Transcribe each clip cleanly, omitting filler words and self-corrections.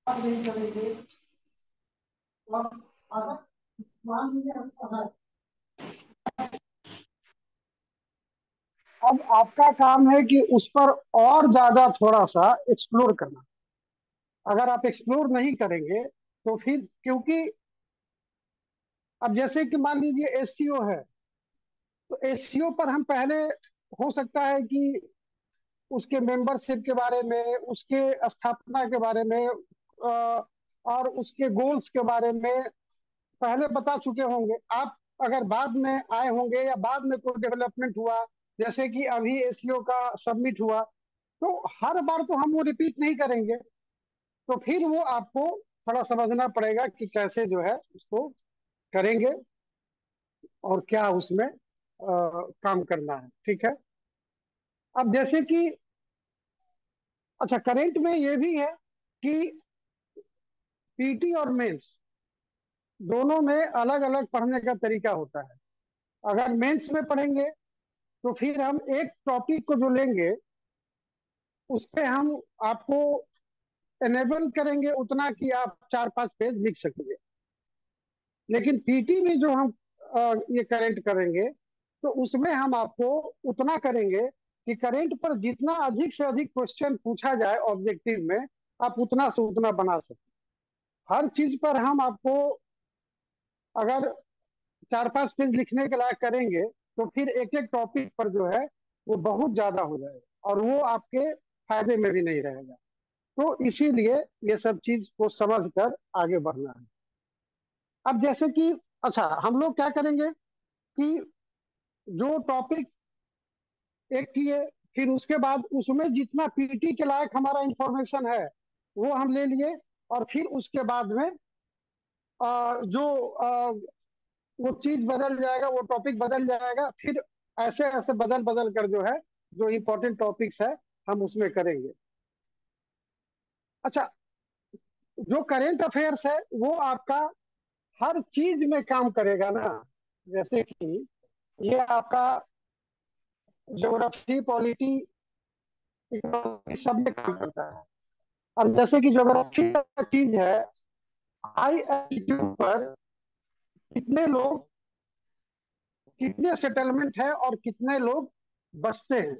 बात नहीं करेंगे। और अगर मान लीजिए हमको है, अब आपका काम है कि उस पर और ज्यादा थोड़ा सा एक्सप्लोर करना। अगर आप एक्सप्लोर नहीं करेंगे तो फिर, क्योंकि अब जैसे कि मान लीजिए एससीओ है, तो एससीओ पर हम पहले, हो सकता है कि उसके मेंबरशिप के बारे में, उसके स्थापना के बारे में, और उसके गोल्स के बारे में पहले बता चुके होंगे आप। अगर बाद में आए होंगे या बाद में कोई डेवलपमेंट हुआ, जैसे कि अभी एससीओ का सबमिट हुआ, तो हर बार तो हम वो रिपीट नहीं करेंगे। तो फिर वो आपको थोड़ा समझना पड़ेगा कि कैसे जो है उसको करेंगे और क्या उसमें काम करना है। ठीक है। अब जैसे कि, अच्छा, करेंट में ये भी है कि पीटी और मेंस दोनों में अलग अलग पढ़ने का तरीका होता है। अगर मेंस में पढ़ेंगे तो फिर हम एक टॉपिक को जो लेंगे उस पे हम आपको एनेबल करेंगे उतना कि आप 4-5 पेज लिख सकेंगे। लेकिन पीटी में जो हम ये करेंट करेंगे, तो उसमें हम आपको उतना करेंगे कि करेंट पर जितना अधिक से अधिक क्वेश्चन पूछा जाए ऑब्जेक्टिव में, आप उतना से उतना बना सकें। हर चीज पर हम आपको, अगर 4-5 पेज लिखने के लायक करेंगे, तो फिर एक एक टॉपिक पर जो है वो बहुत ज्यादा हो जाएगा और वो आपके फायदे में भी नहीं रहेगा। तो इसीलिए ये सब चीज को समझ कर आगे बढ़ना है। अब जैसे कि, अच्छा, हम लोग क्या करेंगे कि जो टॉपिक एक किए, फिर उसके बाद उसमें जितना पीटी के लायक हमारा इंफॉर्मेशन है वो हम ले लिए, और फिर उसके बाद में जो वो चीज बदल जाएगा, वो टॉपिक बदल जाएगा, फिर ऐसे ऐसे बदल बदल कर जो है, जो इम्पोर्टेंट टॉपिक्स है हम उसमें करेंगे। अच्छा, जो करेंट अफेयर्स है वो आपका हर चीज में काम करेगा ना। जैसे कि ये आपका ज्योग्राफी, पॉलिटी, इकोनॉमी सब में काम करता है। और जैसे कि ज्योग्राफी का चीज है, हाई एल्टीट्यूड पर कितने लोग, कितने सेटलमेंट है और कितने लोग बसते हैं।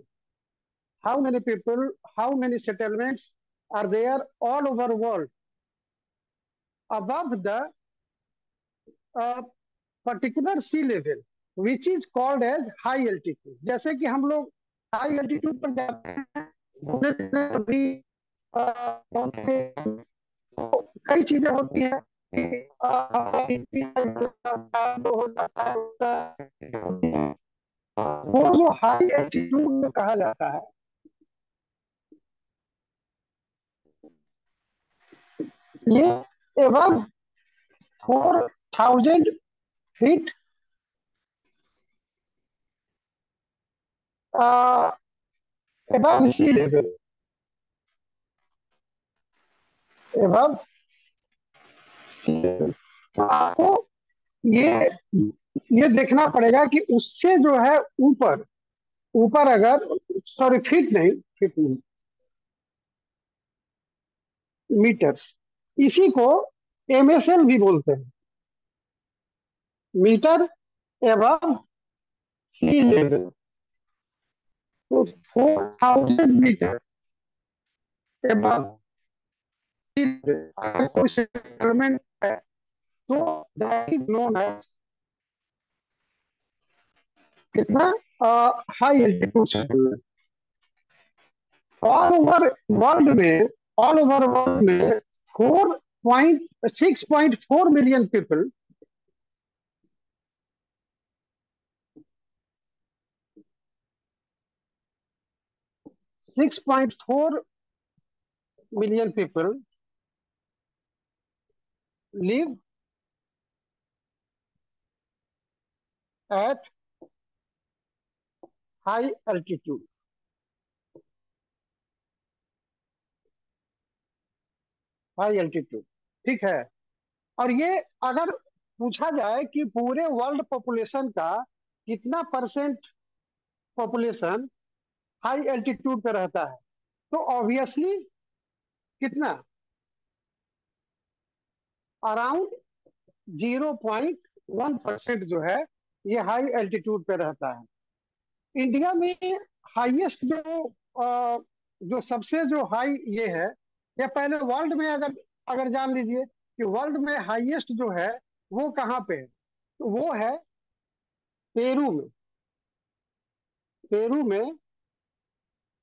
How many people, how many settlements are there all over world above the particular sea level, which is called as high altitude. जैसे कि हम लोग हाई एल्टीट्यूड पर जाते हैं घूमने फिरने, कभी तो कई चीजें होती हैं कि हो जाता है, वो जो हाई एल्टीट्यूड में कहा जाता है, ये एवं 4,000 feet above sea level, above sea level. तो आपको ये ये देखना पड़ेगा कि उससे जो है ऊपर, ऊपर अगर, सॉरी फीट नहीं, फीट नहीं, मीटर्स, इसी को एमएसएल भी बोलते हैं, मीटर एवं सी लेवल। तो 4,000 मीटर एवं सी लेवल अगर कोई सेटलमेंट है, तो दैट इज नोन एज कितना, high altitude settlement. All over world में, ऑल ओवर वर्ल्ड में 4.6.4 million people, 6.4 million people live at high altitude, high altitude. ठीक है। और ये अगर पूछा जाए कि पूरे वर्ल्ड पॉपुलेशन का कितना परसेंट पॉपुलेशन हाई एल्टीट्यूड पे रहता है, तो ऑब्वियसली कितना, अराउंड 0.1% जो है ये हाई एल्टीट्यूड पे रहता है। इंडिया में हाईएस्ट जो सबसे जो हाई ये है, या पहले वर्ल्ड में अगर अगर जान लीजिए कि वर्ल्ड में हाईएस्ट जो है वो कहाँ पे है, तो वो है पेरू में। पेरू में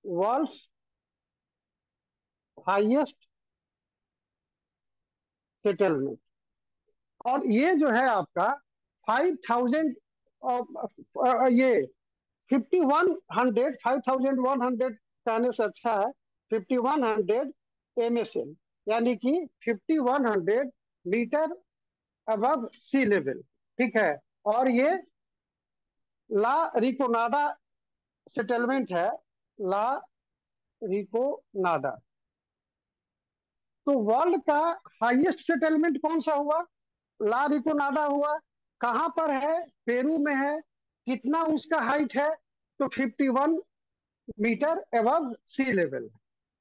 वर्ल्ड्स हाईएस्ट सेटलमेंट। और ये जो है आपका 5,000, ये 5,100 कहने से अच्छा है 5,100 MSL, यानी कि 5,100 मीटर अबव सी लेवल। ठीक है। और ये ला रिकोनाडा सेटलमेंट है। ला रिकोनाडा। तो वर्ल्ड का हाईएस्ट सेटलमेंट कौन सा हुआ? ला रिकोनाडा हुआ। कहाँ पर है? पेरू में है। कितना उसका हाइट है? तो 51 मीटर एबव सी लेवल।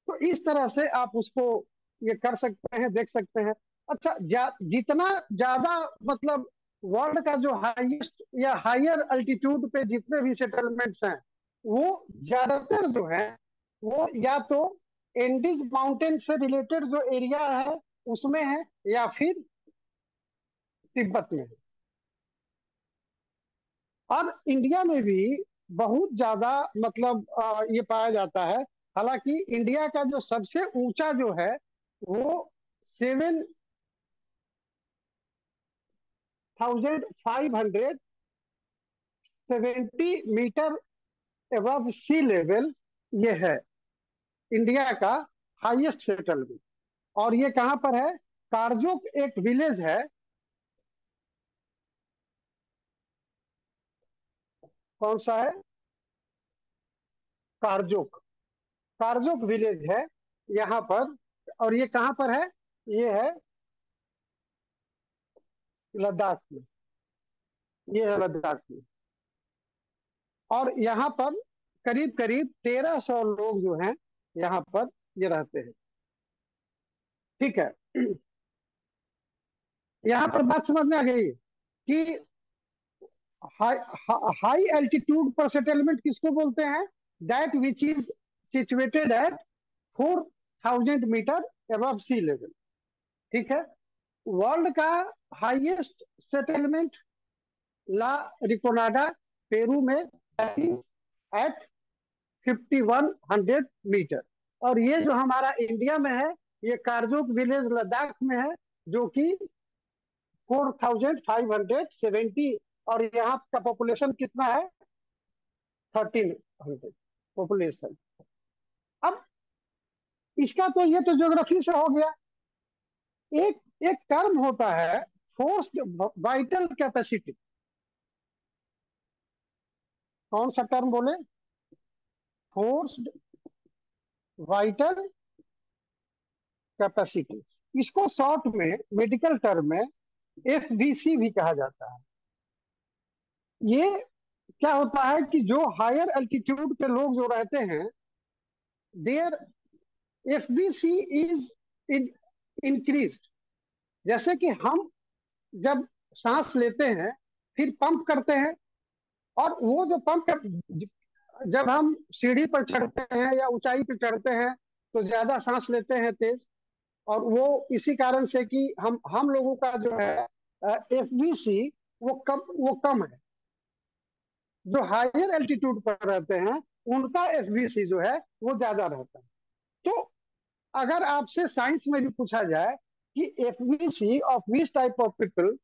तो इस तरह से आप उसको ये कर सकते हैं, देख सकते हैं। अच्छा, जितना ज्यादा मतलब वर्ल्ड का जो हाईएस्ट या हायर अल्टीट्यूड पे जितने भी सेटलमेंट्स हैं, वो ज्यादातर जो है वो या तो एंडीज माउंटेन से रिलेटेड जो एरिया है उसमें है, या फिर तिब्बत में है। अब इंडिया में भी बहुत ज्यादा मतलब ये पाया जाता है। हालांकि इंडिया का जो सबसे ऊंचा जो है वो 7,570 मीटर एबव सी लेवल ये है इंडिया का हाईएस्ट सेटलमेंट। और ये कहाँ पर है? कारजोक एक विलेज है। कौन सा है? कारजोक। कारजोक विलेज है यहाँ पर। और ये कहाँ पर है? ये है लद्दाख में। ये है लद्दाख में। और यहाँ पर करीब करीब 1,300 लोग जो हैं यहाँ पर ये रहते हैं। ठीक है। यहाँ पर बात समझ में आ गई कि हाई हाई एल्टीट्यूड पर सेटलमेंट किसको बोलते हैं? That which is situated at 4,000 metre above sea level. ठीक है। वर्ल्ड का highest settlement La Rinconada Peru में एट 5,100 मीटर। और ये जो हमारा इंडिया में है ये कारजोक विलेज लद्दाख में है, जो कि 4,570। और यहाँ का पॉपुलेशन कितना है? 1,300 पॉपुलेशन। अब इसका तो ये तो ज्योग्राफी से हो गया। एक एक टर्म होता है फोर्स्ड वाइटल कैपेसिटी। कौन सा टर्म बोले? Forced vital capacity. इसको शॉर्ट में मेडिकल टर्म में FVC भी कहा जाता है। ये क्या होता है कि जो हायर एल्टीट्यूड पे लोग जो रहते हैं, देयर FVC इज इंक्रीज। जैसे कि हम जब सांस लेते हैं फिर पंप करते हैं, और वो जो पंप कर, जब हम सीढ़ी पर चढ़ते हैं या ऊंचाई पर चढ़ते हैं तो ज्यादा सांस लेते हैं तेज। और वो इसी कारण से कि हम लोगों का जो है FVC वो कम है। जो हायर एल्टीट्यूड पर रहते हैं उनका FVC जो है वो ज्यादा रहता है। तो अगर आपसे साइंस में भी पूछा जाए कि FVC of which type of people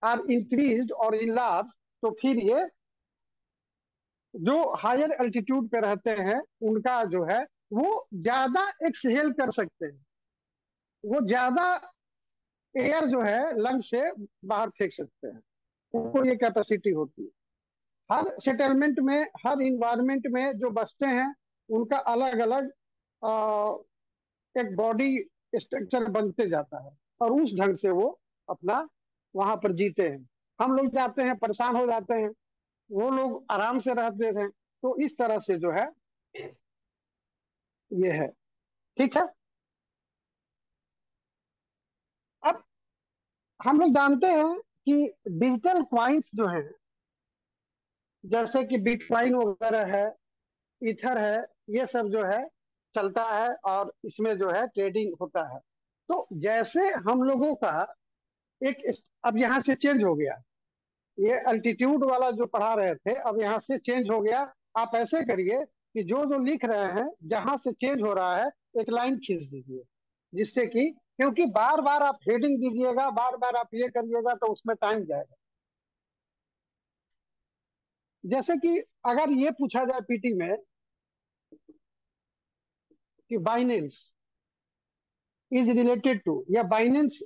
are increase और इन लार्ज, तो फिर ये जो हायर एल्टीट्यूड पे रहते हैं उनका जो है वो ज्यादा एक्सहेल कर सकते हैं। वो ज्यादा एयर जो है लंग से बाहर फेंक सकते हैं। उनको ये कैपेसिटी होती है। हर सेटलमेंट में, हर इन्वायरमेंट में जो बसते हैं उनका अलग अलग एक बॉडी स्ट्रक्चर बनते जाता है, और उस ढंग से वो अपना वहां पर जीते हैं। हम लोग जाते हैं परेशान हो जाते हैं, वो लोग आराम से रहते हैं। तो इस तरह से जो है ये है। ठीक है। अब हम लोग जानते हैं कि डिजिटल क्वाइंस जो हैं, जैसे कि बिटकॉइन वगैरह है, इथर है, ये सब जो है चलता है और इसमें जो है ट्रेडिंग होता है। तो जैसे हम लोगों का एक अब यहाँ से चेंज हो गया, ये अल्टीट्यूड वाला जो पढ़ा रहे थे अब यहाँ से चेंज हो गया। आप ऐसे करिए कि जो जो लिख रहे हैं जहां से चेंज हो रहा है एक लाइन खींच दीजिए, जिससे कि, क्योंकि बार बार आप हेडिंग दीजिएगा, बार बार आप ये करिएगा तो उसमें टाइम जाएगा। जैसे कि अगर ये पूछा जाए पीटी में कि बाइनेंस इज रिलेटेड टू, या बाइनेंस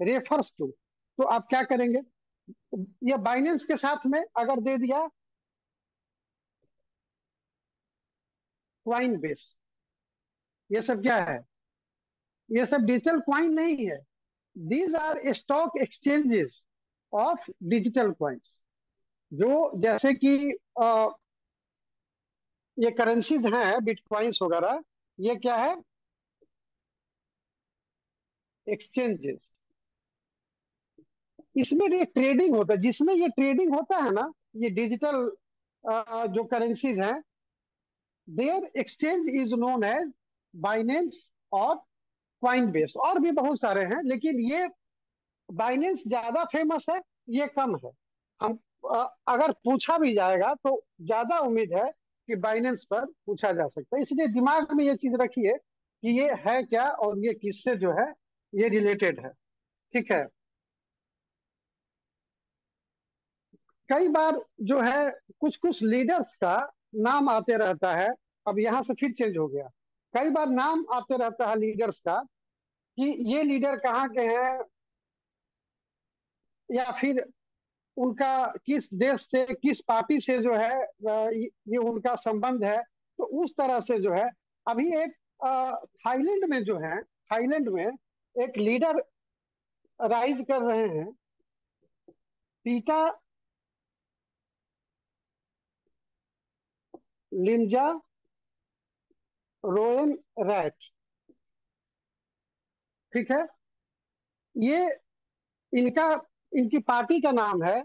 रेफर्स टू, तो आप क्या करेंगे? या बाइनेंस के साथ में अगर दे दिया क्वाइन बेस, ये सब क्या है? ये सब डिजिटल क्वाइन नहीं है। These are stock exchanges of digital coins. जो जैसे कि अ, ये करेंसीज हैं बिटकॉइंस वगैरह, ये क्या है? एक्सचेंजेस। इसमें ये ट्रेडिंग होता है, जिसमें ये ट्रेडिंग होता है ना, ये डिजिटल जो करेंसीज हैं, their exchange is known as Binance और क्वाइन बेस। और भी बहुत सारे हैं, लेकिन ये बाइनेंस ज्यादा फेमस है, ये कम है। हम अगर पूछा भी जाएगा तो ज्यादा उम्मीद है कि बाइनेंस पर पूछा जा सकता है। इसलिए दिमाग में ये चीज रखिए कि ये है क्या और ये किससे जो है ये रिलेटेड है। ठीक है। कई बार जो है कुछ कुछ लीडर्स का नाम आते रहता है। अब यहाँ से फिर चेंज हो गया। कई बार नाम आते रहता है लीडर्स का कि ये लीडर कहाँ के हैं, या फिर उनका किस देश से, किस पार्टी से जो है ये उनका संबंध है। तो उस तरह से जो है अभी एक थाईलैंड में जो है, थाईलैंड में एक लीडर राइज कर रहे हैं, पीटा लिंजा रोएन रैट। ठीक है। ये इनका इनकी पार्टी का नाम है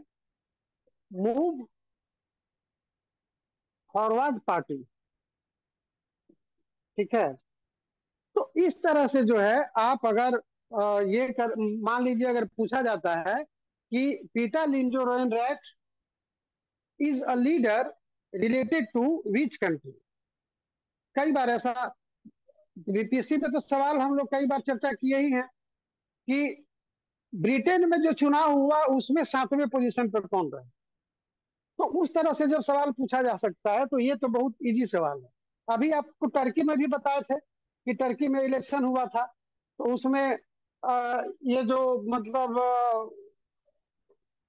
मूव फॉरवर्ड पार्टी। ठीक है। तो इस तरह से जो है आप अगर ये कर मान लीजिए, अगर पूछा जाता है कि पीटा लिंजो रोएन रैट is a leader related to which country. कई बार ऐसा बीपीएससी में तो सवाल हम लोग कई बार चर्चा किए ही हैं कि ब्रिटेन में जो चुनाव हुआ उसमें 7वें पोजीशन पर कौन रहे। तो उस तरह से जब सवाल पूछा जा सकता है तो ये तो बहुत इजी सवाल है। अभी आपको टर्की में भी बताए थे कि टर्की में इलेक्शन हुआ था, तो उसमें ये जो मतलब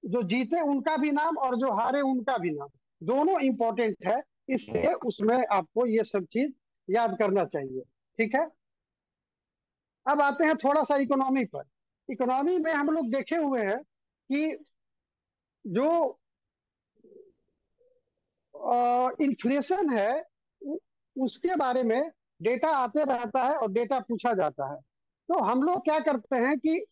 जो जीते उनका भी नाम और जो हारे उनका भी नाम, दोनों इंपॉर्टेंट है। इसलिए उसमें आपको ये सब चीज याद करना चाहिए। ठीक है। अब आते हैं थोड़ा सा इकोनॉमी पर। इकोनॉमी में हम लोग देखे हुए हैं कि जो इन्फ्लेशन है उसके बारे में डेटा आते रहता है और डेटा पूछा जाता है। तो हम लोग क्या करते हैं कि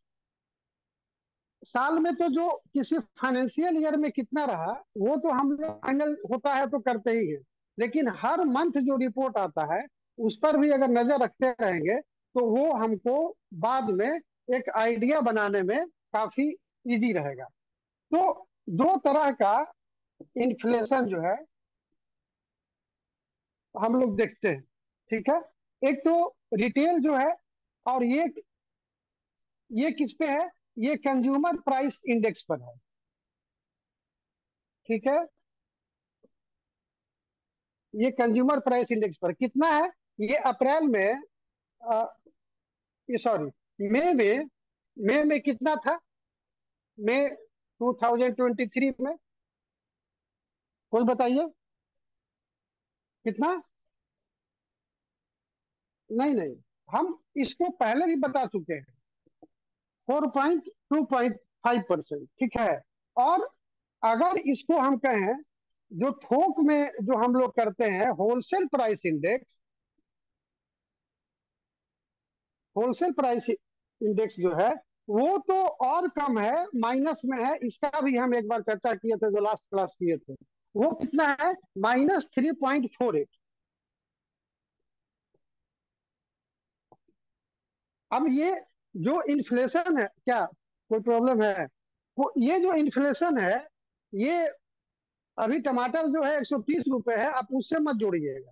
साल में तो जो किसी फाइनेंशियल ईयर में कितना रहा वो तो हम लोग फाइनल होता है तो करते ही हैं। लेकिन हर मंथ जो रिपोर्ट आता है उस पर भी अगर नजर रखते रहेंगे तो वो हमको बाद में एक आइडिया बनाने में काफी इजी रहेगा। तो दो तरह का इन्फ्लेशन जो है हम लोग देखते हैं। ठीक है। एक तो रिटेल जो है, और ये किस पे है? ये कंज्यूमर प्राइस इंडेक्स पर है। ठीक है। ये कंज्यूमर प्राइस इंडेक्स पर कितना है? ये अप्रैल में अ, ये सॉरी मई में कितना था? मई 2023 में कोई बताइए कितना? नहीं नहीं, हम इसको पहले भी बता चुके हैं, 4.2.5%। ठीक है। और अगर इसको हम कहें, जो थोक में जो हम लोग करते हैं wholesale price index, wholesale price index जो है वो तो और कम है, माइनस में है। इसका भी हम एक बार चर्चा किए थे, जो लास्ट क्लास किए थे। वो कितना है? -3.48। अब ये जो इन्फ्लेशन है, क्या कोई प्रॉब्लम है? वो ये जो इन्फ्लेशन है, ये अभी टमाटर जो है 130 रुपए है, आप उससे मत जोड़िएगा,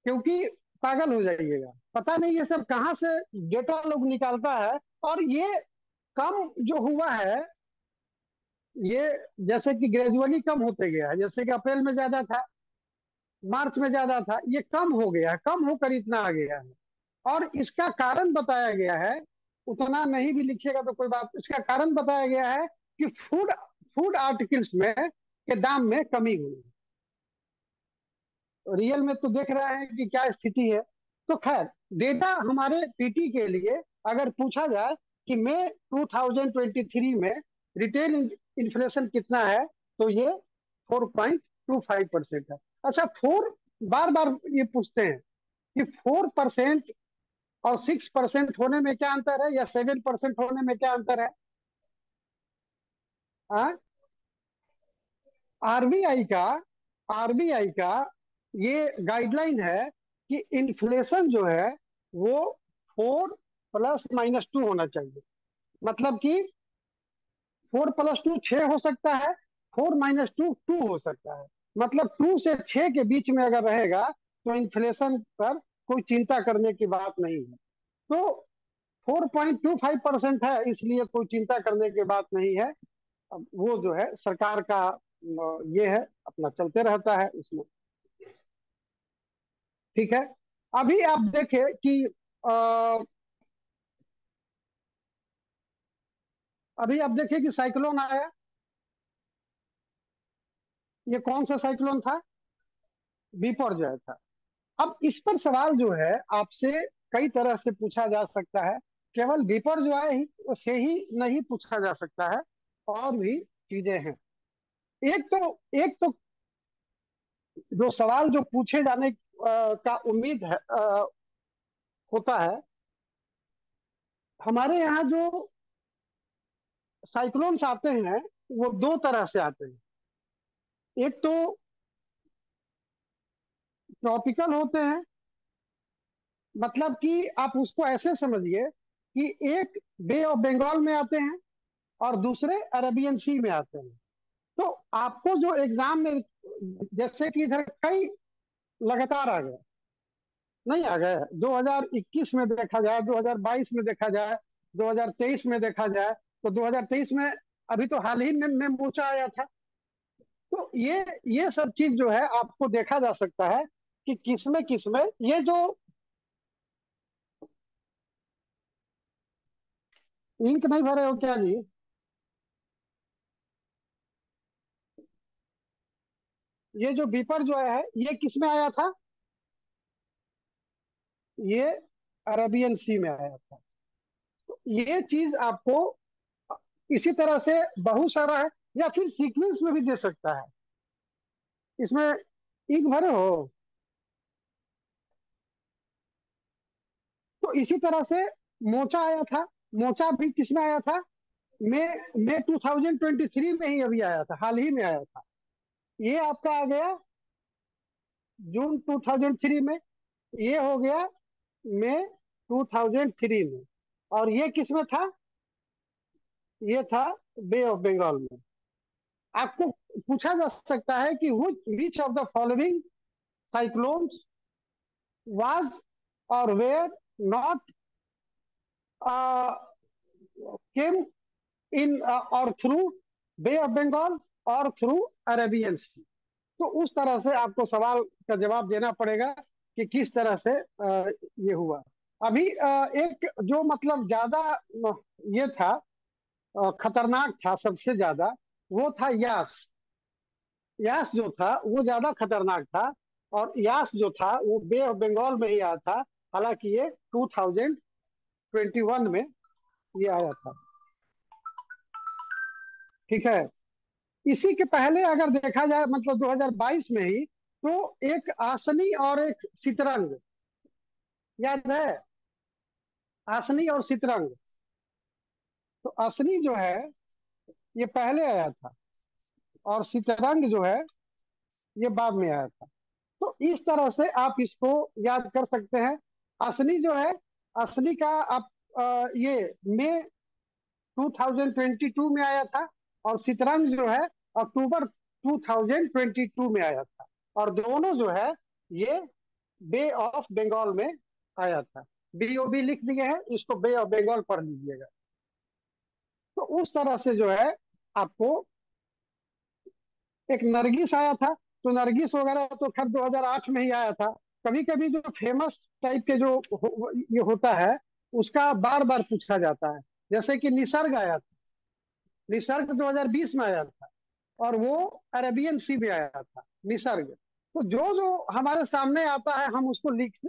क्योंकि पागल हो जाइएगा। पता नहीं ये सब कहाँ से डेटा लोग निकालता है। और ये कम जो हुआ है, ये जैसे कि ग्रेजुअली कम होते गया है। जैसे कि अप्रैल में ज्यादा था, मार्च में ज्यादा था, ये कम हो गया है, कम होकर इतना आ गया है। और इसका कारण बताया गया है, उतना नहीं भी लिखिएगा तो कोई बात, इसका कारण बताया गया है कि फूड फूड आर्टिकल्स में के दाम में कमी हुई। रियल में तो देख रहे हैं कि क्या स्थिति है। तो खैर, डेटा हमारे पीटी के लिए अगर पूछा जाए कि मई 2023 में रिटेल इन्फ्लेशन कितना है, तो ये 4.25% है। अच्छा, फोर, बार बार ये पूछते हैं कि 4% और 6% होने में क्या अंतर है, या 7% होने में क्या अंतर है? हाँ, आरबीआई का आरबीआई का ये गाइडलाइन है कि इन्फ्लेशन जो है वो 4 ± 2 होना चाहिए। मतलब कि 4 + 2 6 हो सकता है, 4 - 2 2 हो सकता है। मतलब 2 से 6 के बीच में अगर रहेगा तो इन्फ्लेशन पर कोई चिंता करने की बात नहीं है। तो 4.25% है, इसलिए कोई चिंता करने की बात नहीं है। अब वो जो है सरकार का ये है, अपना चलते रहता है उसमें। ठीक है। अभी आप देखें कि अ, अभी आप देखें कि साइक्लोन आया। ये कौन सा साइक्लोन था? बिपरजॉय था। अब इस पर सवाल जो है आपसे कई तरह से पूछा जा सकता है। केवल बिपरजॉय ही से ही नहीं पूछा जा सकता है, और भी चीजें हैं। एक तो जो सवाल जो पूछे जाने का उम्मीद है, होता है। हमारे यहाँ जो साइक्लोन्स आते हैं, वो दो तरह से आते हैं। एक तो ट्रॉपिकल होते हैं, मतलब कि आप उसको ऐसे समझिए कि एक बे ऑफ बंगाल में आते हैं और दूसरे अरेबियन सी में आते हैं। तो आपको जो एग्जाम में, जैसे कि इधर कई लगातार आ गए, नहीं आ गए, 2021 में देखा जाए, 2022 में देखा जाए, 2023 में देखा जाए, तो 2023 में अभी तो हाल ही में मोचा आया था। तो ये सब चीज जो है आपको देखा जा सकता है कि किसमें किसमें ये जो इंक नहीं भरे हो क्या जी? ये जो बीपर जो है ये किसमें आया था? ये अरेबियन सी में आया था। तो ये चीज आपको इसी तरह से बहुत सारा है, या फिर सीक्वेंस में भी दे सकता है। इसमें इंक भरे हो? तो इसी तरह से मोचा आया था। मोचा भी किसमें आया था? मई मई 2023 में ही अभी आया था, हाल ही में आया था। ये आपका आ गया जून 2003 में। ये हो गया मई 2003 में। और ये किसमें था? ये था बे ऑफ बंगाल में। आपको पूछा जा सकता है कि which of the following cyclones was और वेयर नॉट केम इन और थ्रू बे ऑफ बंगाल और थ्रू अरेबियन सी। तो उस तरह से आपको सवाल का जवाब देना पड़ेगा कि किस तरह से ये हुआ। अभी एक जो मतलब ज्यादा ये था, खतरनाक था सबसे ज्यादा, वो था यास। यास जो था वो ज्यादा खतरनाक था। और यास जो था वो बे ऑफ बंगाल में ही आया था। हालांकि ये 2021 में ये आया था। ठीक है। इसी के पहले अगर देखा जाए, मतलब 2022 में ही, तो एक आसनी और एक सितरंग, याद है? आसनी और सितरंग, तो असली जो है ये पहले आया था, और सितरंग जो है ये बाद में आया था। तो इस तरह से आप इसको याद कर सकते हैं। असली जो है, असली का आप ये मई 2022 में आया था, और सितरंग जो है अक्टूबर 2022 में आया था। और दोनों जो है ये बे ऑफ बंगाल में आया था। BOB लिख दिए हैं, इसको बे ऑफ बंगाल पढ़ लीजिएगा। तो उस तरह से जो है आपको एक नरगिस आया था। तो नरगिस वगैरह तो खैर 2008 में ही आया था। कभी कभी जो फेमस टाइप के जो ये होता है उसका बार बार पूछा जाता है। जैसे कि निसर्ग आया था, निसर्ग 2020 में आया था, और वो अरेबियन सी में आया था निसर्ग। तो जो जो हमारे सामने आता है हम उसको लिखते,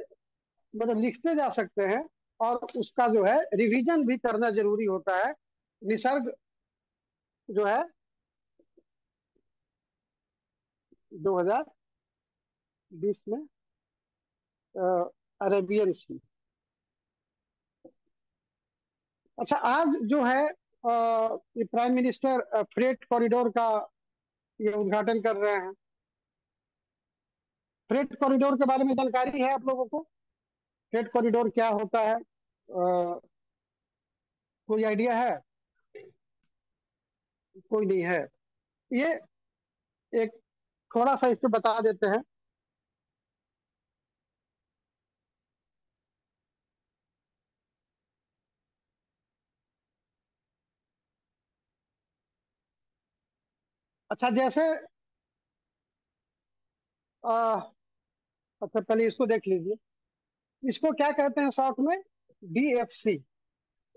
मतलब लिखते जा सकते हैं, और उसका जो है रिवीजन भी करना जरूरी होता है। निसर्ग जो है 2020 में अरेबियन सी। अच्छा, आज जो है ये प्राइम मिनिस्टर फ्रेट कॉरिडोर का ये उद्घाटन कर रहे हैं। फ्रेट कॉरिडोर के बारे में जानकारी है आप लोगों को? फ्रेट कॉरिडोर क्या होता है? कोई आइडिया है? कोई नहीं है। ये एक थोड़ा सा इस पे बता देते हैं। अच्छा, जैसे अ, अच्छा पहले इसको देख लीजिए। इसको क्या कहते हैं शॉर्ट में? DFC,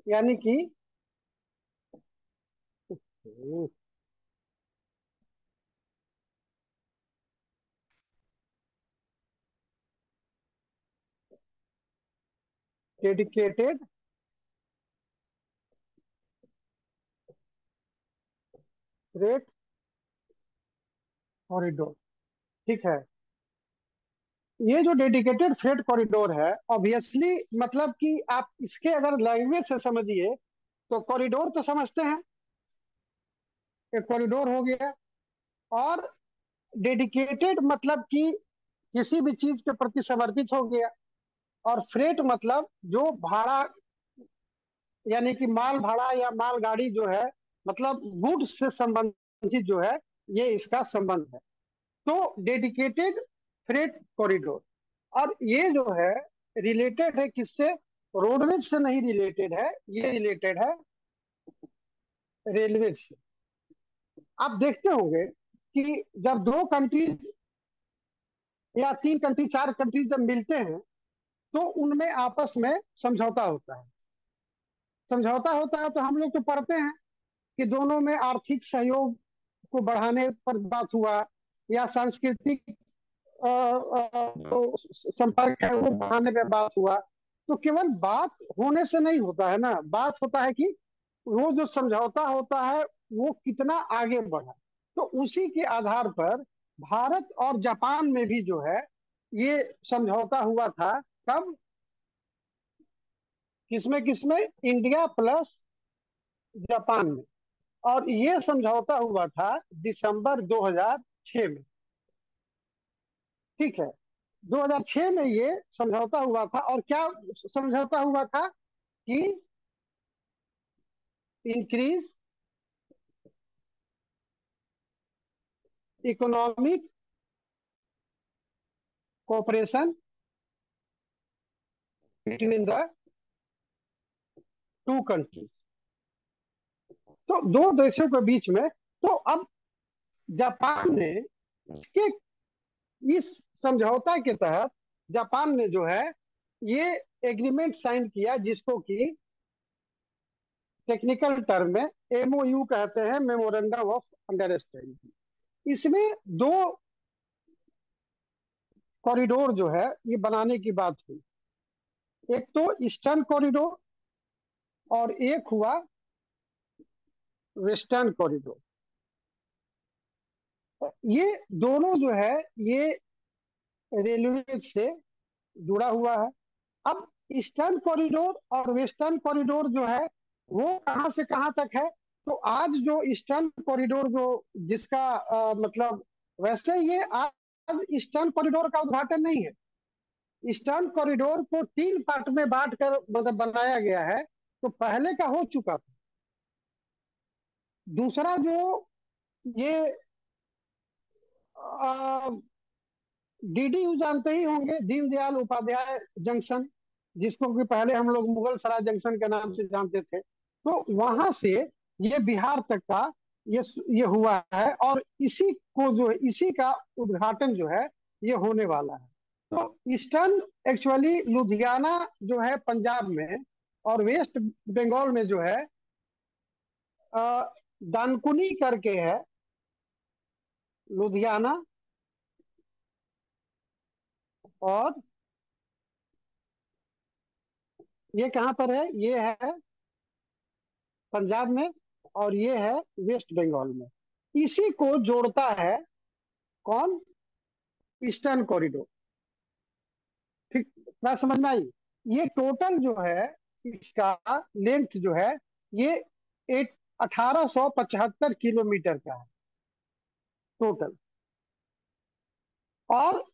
यानी कि डेडिकेटेड फ्रेट कॉरिडोर। ठीक है। ये जो डेडिकेटेड फ्रेट कॉरिडोर है, ऑब्वियसली मतलब कि आप इसके अगर लैंग्वेज से समझिए तो कॉरिडोर तो समझते हैं, एक कॉरिडोर हो गया। और डेडिकेटेड मतलब कि किसी भी चीज के प्रति समर्पित हो गया। और फ्रेट मतलब जो भाड़ा, यानी कि माल भाड़ा या माल गाड़ी जो है, मतलब गुड्स से संबंधित जो है, ये इसका संबंध है। तो डेडिकेटेड फ्रेट कॉरिडोर। और ये जो है रिलेटेड है किससे? रोडवेज से नहीं रिलेटेड है, ये रिलेटेड है रेलवे से। आप देखते होंगे कि जब दो कंट्रीज या तीन कंट्री, चार कंट्री जब मिलते हैं तो उनमें आपस में समझौता होता है। समझौता होता है तो हम लोग तो पढ़ते हैं कि दोनों में आर्थिक सहयोग को बढ़ाने पर बात हुआ, या सांस्कृतिक जो संपर्क है वो बढ़ाने पे बात हुआ। तो केवल बात होने से नहीं होता है ना, बात होता है कि वो जो समझौता होता है वो कितना आगे बढ़ा। तो उसी के आधार पर भारत और जापान में भी जो है ये समझौता हुआ था। कब? किसमें किसमें? इंडिया प्लस जापान में। और ये समझौता हुआ था दिसंबर 2006 में। ठीक है। 2006 में ये समझौता हुआ था, और क्या समझौता हुआ था? कि increase economic cooperation between the two countries. तो दो देशों के बीच में। तो अब जापान ने इसके, इस समझौता के तहत जापान ने जो है ये एग्रीमेंट साइन किया, जिसको कि टेक्निकल टर्म में MOU कहते हैं, मेमोरेंडम ऑफ अंडरस्टैंडिंग। इसमें दो कॉरिडोर जो है ये बनाने की बात हुई। एक तो ईस्टर्न कॉरिडोर, और एक हुआ वेस्टर्न कॉरिडोर। ये दोनों जो है ये रेलवे से जुड़ा हुआ है। अब ईस्टर्न कॉरिडोर और वेस्टर्न कॉरिडोर जो है वो कहाँ से कहाँ तक है। तो आज जो ईस्टर्न कॉरिडोर जो जिसका मतलब, वैसे ये आज ईस्टर्न कॉरिडोर का उद्घाटन नहीं है। ईस्टर्न कॉरिडोर को तीन पार्ट में बांट कर मतलब बनाया गया है। तो पहले का हो चुका था। दूसरा जो ये डीडीयू जानते ही होंगे, दीनदयाल उपाध्याय जंक्शन, जिसको कि पहले हम लोग मुगल सराय जंक्शन के नाम से जानते थे। तो वहां से ये बिहार तक का ये हुआ है, और इसी को जो है, इसी का उद्घाटन जो है ये होने वाला है। तो ईस्टर्न एक्चुअली लुधियाना जो है पंजाब में, और वेस्ट बंगाल में जो है अ, दानकुनी करके है, लुधियाना। और ये कहाँ पर है, ये है पंजाब में, और ये है वेस्ट बंगाल में। इसी को जोड़ता है कौन, ईस्टर्न कॉरिडोर। ठीक, बात समझ में आई। ये टोटल जो है इसका लेंथ जो है ये एक 1875 किलोमीटर का है टोटल। और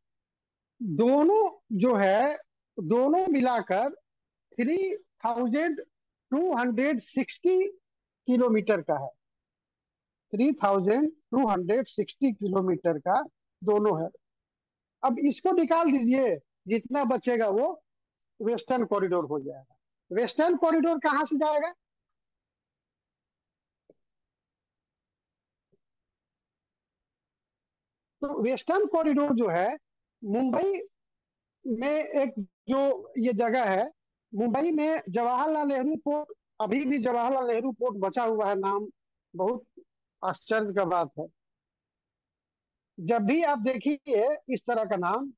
दोनों जो है, दोनों मिलाकर 3260 किलोमीटर का है। 3260 किलोमीटर का दोनों है। अब इसको निकाल दीजिए, जितना बचेगा वो वेस्टर्न कॉरिडोर हो जाएगा। वेस्टर्न कॉरिडोर कहाँ से जाएगा? तो वेस्टर्न कॉरिडोर जो है मुंबई में एक जो ये जगह है, मुंबई में जवाहरलाल नेहरू पोर्ट, अभी भी जवाहरलाल नेहरू पोर्ट बचा हुआ है। नाम बहुत आश्चर्य का बात है। जब भी आप देखिए इस तरह का नाम,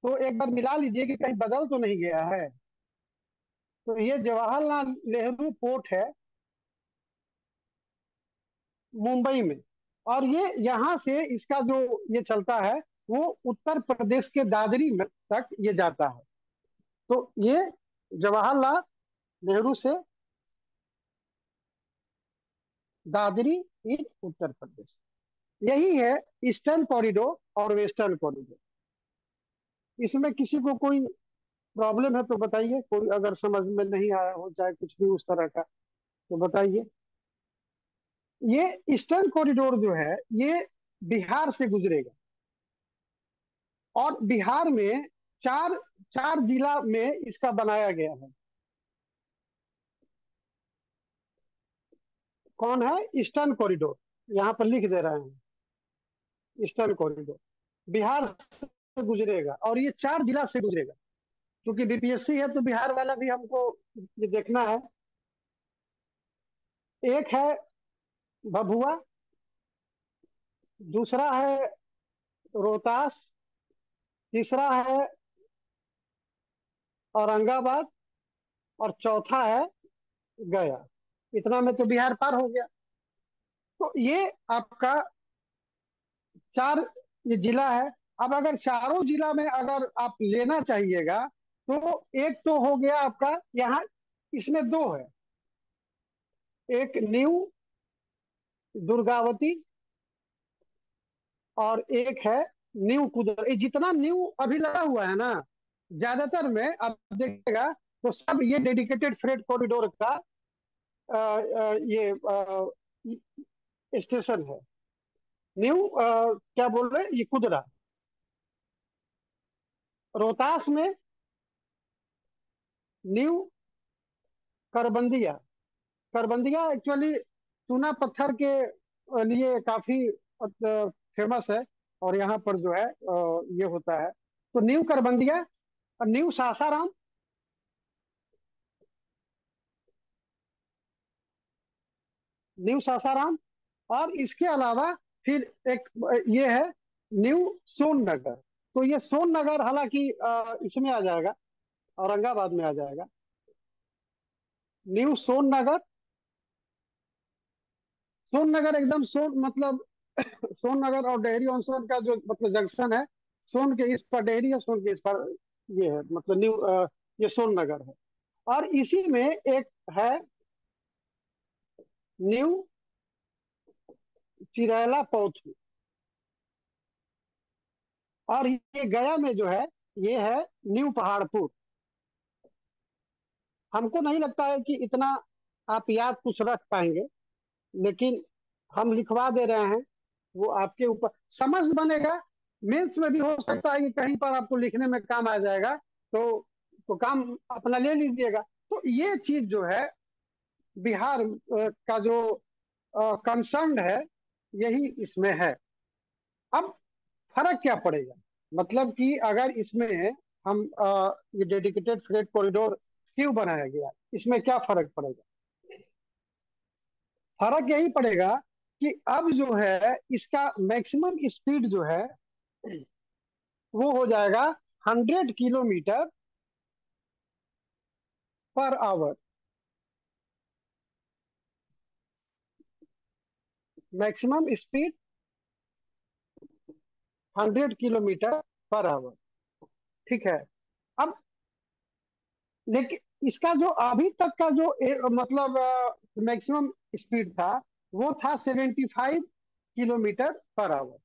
तो एक बार मिला लीजिए कि कहीं बदल तो नहीं गया है। तो ये जवाहरलाल नेहरू पोर्ट है मुंबई में। और ये यहाँ से इसका जो ये चलता है, वो उत्तर प्रदेश के दादरी में तक ये जाता है। तो ये जवाहरलाल नेहरू से दादरी इन उत्तर प्रदेश, यही है ईस्टर्न कॉरिडोर और वेस्टर्न कॉरिडोर। इसमें किसी को कोई प्रॉब्लम है तो बताइए, कोई अगर समझ में नहीं आया हो चाहे कुछ भी उस तरह का, तो बताइए। ये ईस्टर्न कॉरिडोर जो है ये बिहार से गुजरेगा, और बिहार में चार चार जिला में इसका बनाया गया है। कौन है ईस्टर्न कॉरिडोर? यहाँ पर लिख दे रहे हैं, ईस्टर्न कॉरिडोर बिहार से गुजरेगा, और ये चार जिला से गुजरेगा। क्योंकि बीपीएससी है तो बिहार वाला भी हमको ये देखना है। एक है भभुआ, दूसरा है रोहतास, तीसरा है औरंगाबाद, और चौथा है गया। इतना में तो बिहार पार हो गया। तो ये आपका चार ये जिला है। अब अगर चारों जिला में अगर आप लेना चाहिएगा, तो एक तो हो गया आपका यहाँ, इसमें दो है। एक न्यू दुर्गावती, और एक है न्यू कुदर। ये जितना न्यू अभी लगा हुआ है ना, ज्यादातर में आप देखिएगा तो सब ये डेडिकेटेड फ्रेट कॉरिडोर का ये स्टेशन है। न्यू क्या बोल रहे हैं, ये कुदरा। रोहतास में न्यू करबंदिया। करबंदिया एक्चुअली चूना पत्थर के लिए काफी फेमस है, और यहाँ पर जो है ये होता है। तो न्यू करबंदिया और न्यू सासाराम। न्यू सासाराम, और इसके अलावा फिर एक ये है न्यू सोननगर। तो ये सोननगर हालांकि इसमें आ जाएगा, औरंगाबाद में आ जाएगा। न्यू सोननगर, सोननगर एकदम सोन मतलब सोननगर और डेहरी ऑन सोन का जो मतलब जंक्शन है, सोन के इस पर डेहरी है, सोन के इस पर ये है मतलब न्यू ये सोननगर है। और इसी में एक है न्यू चिरैला पौथू। और ये गया में जो है, ये है न्यू पहाड़पुर। हमको नहीं लगता है कि इतना आप याद कुछ रख पाएंगे, लेकिन हम लिखवा दे रहे हैं। वो आपके ऊपर समझ बनेगा। मेंस में भी हो सकता है कि कहीं पर आपको लिखने में काम आ जाएगा, तो काम अपना ले लीजिएगा। तो ये चीज जो है बिहार का जो कंसर्न है, यही इसमें है। अब फर्क क्या पड़ेगा, मतलब कि अगर इसमें हम ये डेडिकेटेड फ्रेट कॉरिडोर क्यों बनाया गया, इसमें क्या फर्क पड़ेगा? फर्क यही पड़ेगा कि अब जो है इसका मैक्सिमम स्पीड जो है वो हो जाएगा 100 kilometre per hour. Maximum speed 100 kilometre per hour. ठीक है। अब लेकिन इसका जो अभी तक का जो मतलब मैक्सिमम स्पीड था, वो था 75 किलोमीटर पर आवर।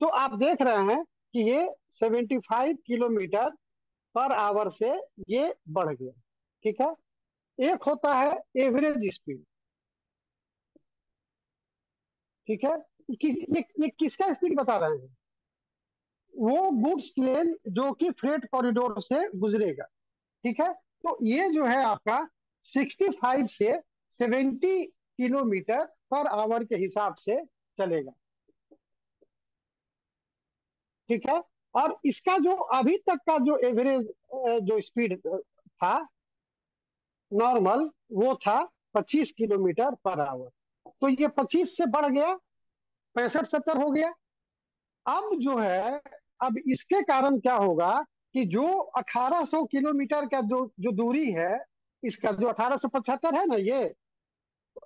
तो आप देख रहे हैं कि ये 75 किलोमीटर पर आवर से ये बढ़ गया। ठीक है। एक होता है एवरेज स्पीड। ठीक है। ये किसका स्पीड बता रहे हैं? वो गुड्स ट्रेन जो कि फ्रेट कॉरिडोर से गुजरेगा। ठीक है। तो ये जो है आपका 65 से 70 किलोमीटर पर आवर के हिसाब से चलेगा। ठीक है। और इसका जो अभी तक का जो एवरेज जो स्पीड था नॉर्मल, वो था 25 किलोमीटर पर आवर। तो ये 25 से बढ़ गया, 65 70 हो गया। अब जो है, अब इसके कारण क्या होगा कि जो 1800 किलोमीटर का जो जो दूरी है, इसका जो 1875 है ना, ये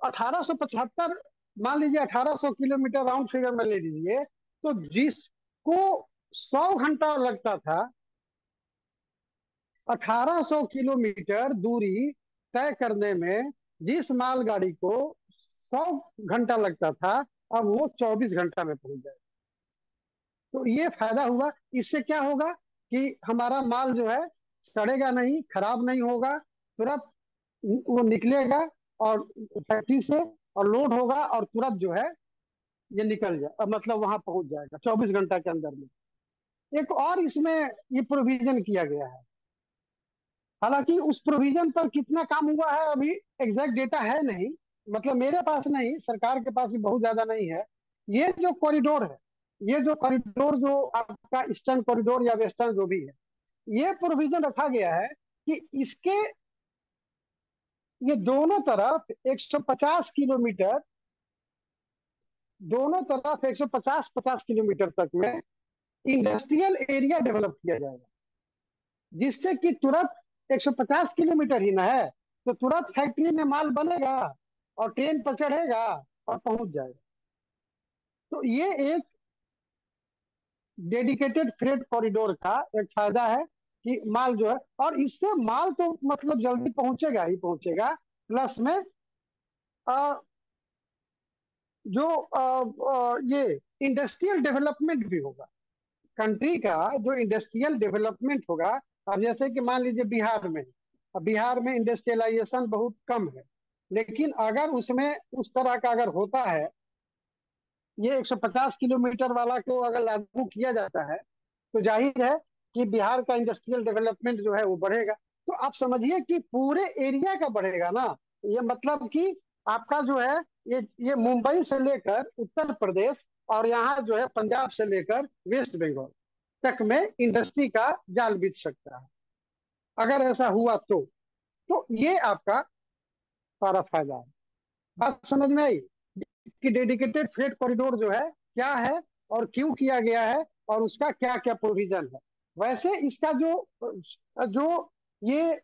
1875, मान लीजिए 1800 किलोमीटर राउंड फिगर में ले लीजिए। तो जिसको 100 घंटा लगता था 1800 किलोमीटर दूरी तय करने में, जिस मालगाड़ी को 100 घंटा लगता था, अब वो 24 घंटा में पहुंच जाए। तो ये फायदा हुआ। इससे क्या होगा कि हमारा माल जो है सड़ेगा नहीं, खराब नहीं होगा, तुरंत वो निकलेगा और फैक्ट्री से, और लोड होगा और तुरंत जो है ये निकल जाए, मतलब वहां पहुंच जाएगा 24 घंटा के अंदर में। एक और इसमें ये प्रोविजन किया गया है। हालांकि उस प्रोविजन पर कितना काम हुआ है अभी एग्जैक्ट डेटा है नहीं, मतलब मेरे पास नहीं, सरकार के पास भी बहुत ज्यादा नहीं है। ये जो कॉरिडोर है, ये जो कॉरिडोर जो आपका ईस्टर्न कॉरिडोर या वेस्टर्न जो भी है, ये प्रोविजन रखा गया है कि इसके ये दोनों तरफ 150 किलोमीटर, दोनों तरफ 150 50 किलोमीटर तक में इंडस्ट्रियल एरिया डेवलप किया जाएगा, जिससे कि तुरंत 150 किलोमीटर ही ना है, तो तुरंत फैक्ट्री में माल बनेगा और ट्रेन पर चढ़ेगा और पहुंच जाएगा। तो ये एक डेडिकेटेड फ्रेट कॉरिडोर का एक फायदा है कि माल जो है, और इससे माल तो मतलब जल्दी पहुंचेगा ही पहुंचेगा, प्लस में अ, जो ये इंडस्ट्रियल डेवलपमेंट भी होगा। कंट्री का जो इंडस्ट्रियल डेवलपमेंट होगा। अब जैसे कि मान लीजिए बिहार में, अब बिहार में इंडस्ट्रियलाइजेशन बहुत कम है, लेकिन अगर उसमें उस तरह का अगर होता है, ये 150 किलोमीटर वाला को अगर लागू किया जाता है, तो जाहिर है कि बिहार का इंडस्ट्रियल डेवलपमेंट जो है वो बढ़ेगा। तो आप समझिए कि पूरे एरिया का बढ़ेगा ना। ये मतलब कि आपका जो है, ये मुंबई से लेकर उत्तर प्रदेश, और यहाँ जो है पंजाब से लेकर वेस्ट बंगाल तक में इंडस्ट्री का जाल बिछ सकता है, अगर ऐसा हुआ तो ये आपका सारा फायदा है। बात समझ में आई कि डेडिकेटेड फ्रेट कॉरिडोर जो है क्या है और क्यों किया गया है, और उसका क्या क्या प्रोविजन है। वैसे इसका जो जो ये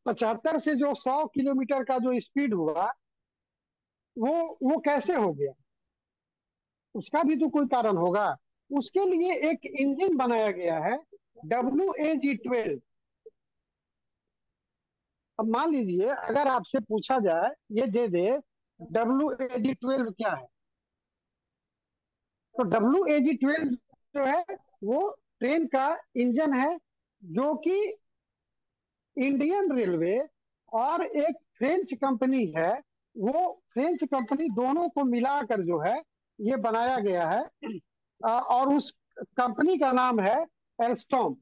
75 से जो 100 किलोमीटर का जो स्पीड हुआ, वो वो कैसे हो गया, उसका भी तो कोई कारण होगा। उसके लिए एक इंजन बनाया गया है, WAG-12। अब मान लीजिए अगर आपसे पूछा जाए, ये दे दे WAG-12 क्या है, तो WAG-12 जो है वो ट्रेन का इंजन है, जो कि इंडियन रेलवे और एक फ्रेंच कंपनी है, वो फ्रेंच कंपनी दोनों को मिलाकर जो है ये बनाया गया है। और उस कंपनी का नाम है एल्स्टॉम।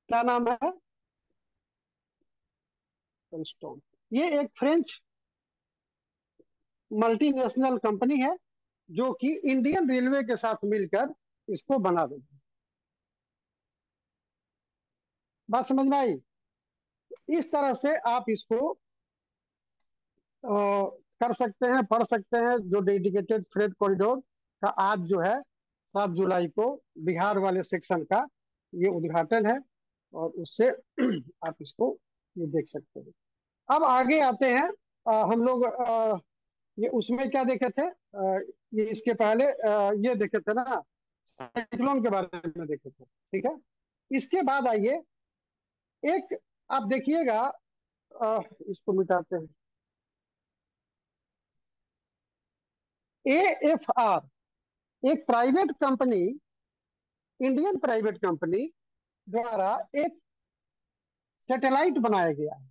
क्या नाम है? एल्स्टॉम। ये एक फ्रेंच मल्टीनेशनल कंपनी है, जो कि इंडियन रेलवे के साथ मिलकर इसको बना देगी। बात समझ में आई? इस तरह से आप इसको कर सकते हैं, पढ़ सकते हैं। जो डेडिकेटेड फ्रेट कॉरिडोर का आज जो है 7 जुलाई को बिहार वाले सेक्शन का ये उद्घाटन है, और उससे आप इसको ये देख सकते हैं। अब आगे आते हैं। हम लोग ये उसमें क्या देखे थे? ये इसके पहले ये देखे थे ना, साइक्लोन के बारे में देखे थे। ठीक है। इसके बाद आइए एक, आप देखिएगा, इसको मिटाते हैं। AFR एक private company, Indian private company द्वारा एक सैटेलाइट बनाया गया है।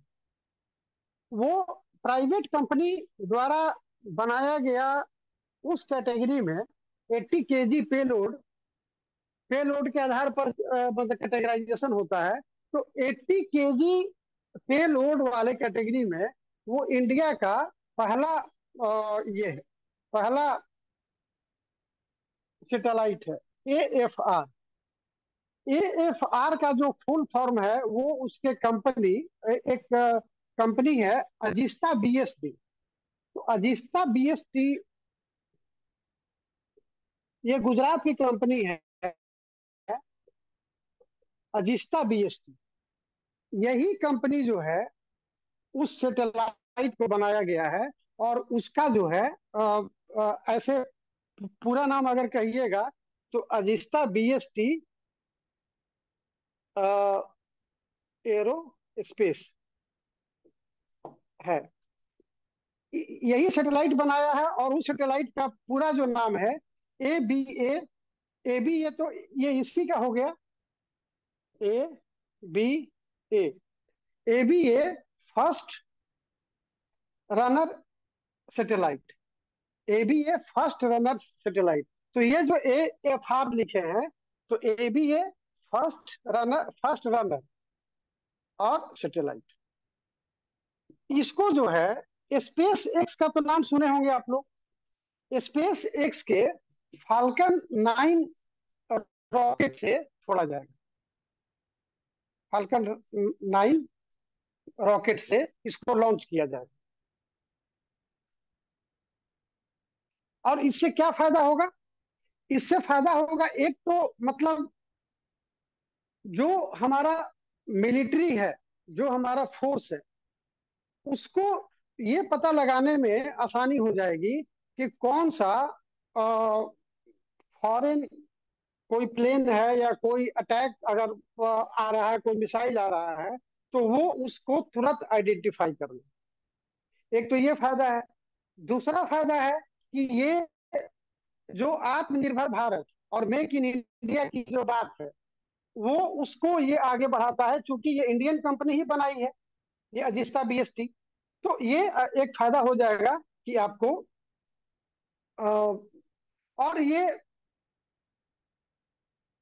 वो प्राइवेट कंपनी द्वारा बनाया गया उस कैटेगरी में 80 kg पेलोड के आधार पर मतलब कैटेगराइजेशन होता है। तो 80 kg पेलोड वाले कैटेगरी में वो इंडिया का पहला ये है, पहला सैटेलाइट है। AFR का जो फुल फॉर्म है वो उसके कंपनी, एक कंपनी है अजिस्ता BST। तो अजिस्ता BST ये गुजरात की कंपनी है, अजिस्ता BST। यही कंपनी जो है उस सैटेलाइट को बनाया गया है। और उसका जो है ऐसे पूरा नाम अगर कहिएगा तो अजिस्ता BST एरो स्पेस है। यही सैटेलाइट बनाया है, और उस सैटेलाइट का पूरा जो नाम है ABA। तो ये इसी का हो गया, ABA first runner satellite. First runner satellite. तो ये जो AFR लिखे हैं, तो ABA फर्स्ट रनर और सैटेलाइट, इसको जो है स्पेस एक्स का तो नाम सुने होंगे आप लोग। स्पेस एक्स के फाल्कन 9 रॉकेट से छोड़ा जाएगा। फाल्कन 9 रॉकेट से इसको लॉन्च किया जाएगा। और इससे क्या फायदा होगा? इससे फायदा होगा, एक तो मतलब जो हमारा मिलिट्री है, जो हमारा फोर्स है, उसको ये पता लगाने में आसानी हो जाएगी कि कौन सा फॉरेन कोई प्लेन है या कोई अटैक अगर आ रहा है, कोई मिसाइल आ रहा है, तो वो उसको तुरंत आइडेंटिफाई कर ले। एक तो ये फायदा है। दूसरा फायदा है कि ये जो आत्मनिर्भर भारत और मेक इन इंडिया की जो बात है, वो उसको ये आगे बढ़ाता है, क्योंकि ये इंडियन कंपनी ही बनाई है, ये अजिस्ता BST। तो ये एक फायदा हो जाएगा कि आपको और ये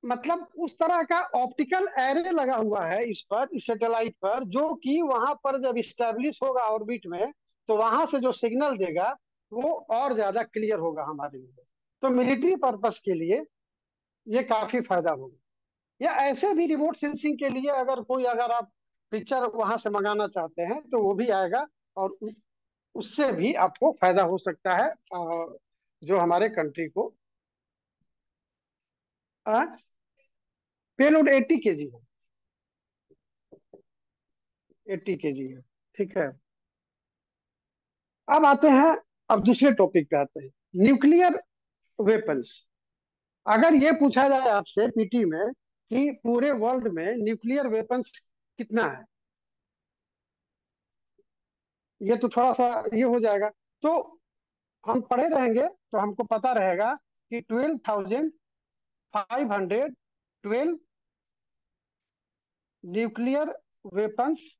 मतलब उस तरह का ऑप्टिकल एरे लगा हुआ है इस पर, इस सैटेलाइट पर, जो कि वहां पर जब स्टैब्लिश होगा ऑर्बिट में, तो वहां से जो सिग्नल देगा वो और ज्यादा क्लियर होगा हमारे लिए। तो मिलिट्री पर्पस के लिए ये काफी फायदा होगा। या ऐसे भी रिमोट सेंसिंग के लिए अगर आप पिक्चर वहां से मंगाना चाहते हैं तो वो भी आएगा, और उससे भी आपको फायदा हो सकता है, जो हमारे कंट्री को। पेलोड 80 kg है। 80 kg है। ठीक है। अब आते हैं, अब दूसरे टॉपिक पे आते हैं, न्यूक्लियर वेपन्स। अगर ये पूछा जाए आपसे PT में कि पूरे वर्ल्ड में न्यूक्लियर वेपन्स कितना है, ये तो थोड़ा सा ये हो जाएगा। तो हम पढ़े रहेंगे तो हमको पता रहेगा कि 12,512 न्यूक्लियर वेपन्स।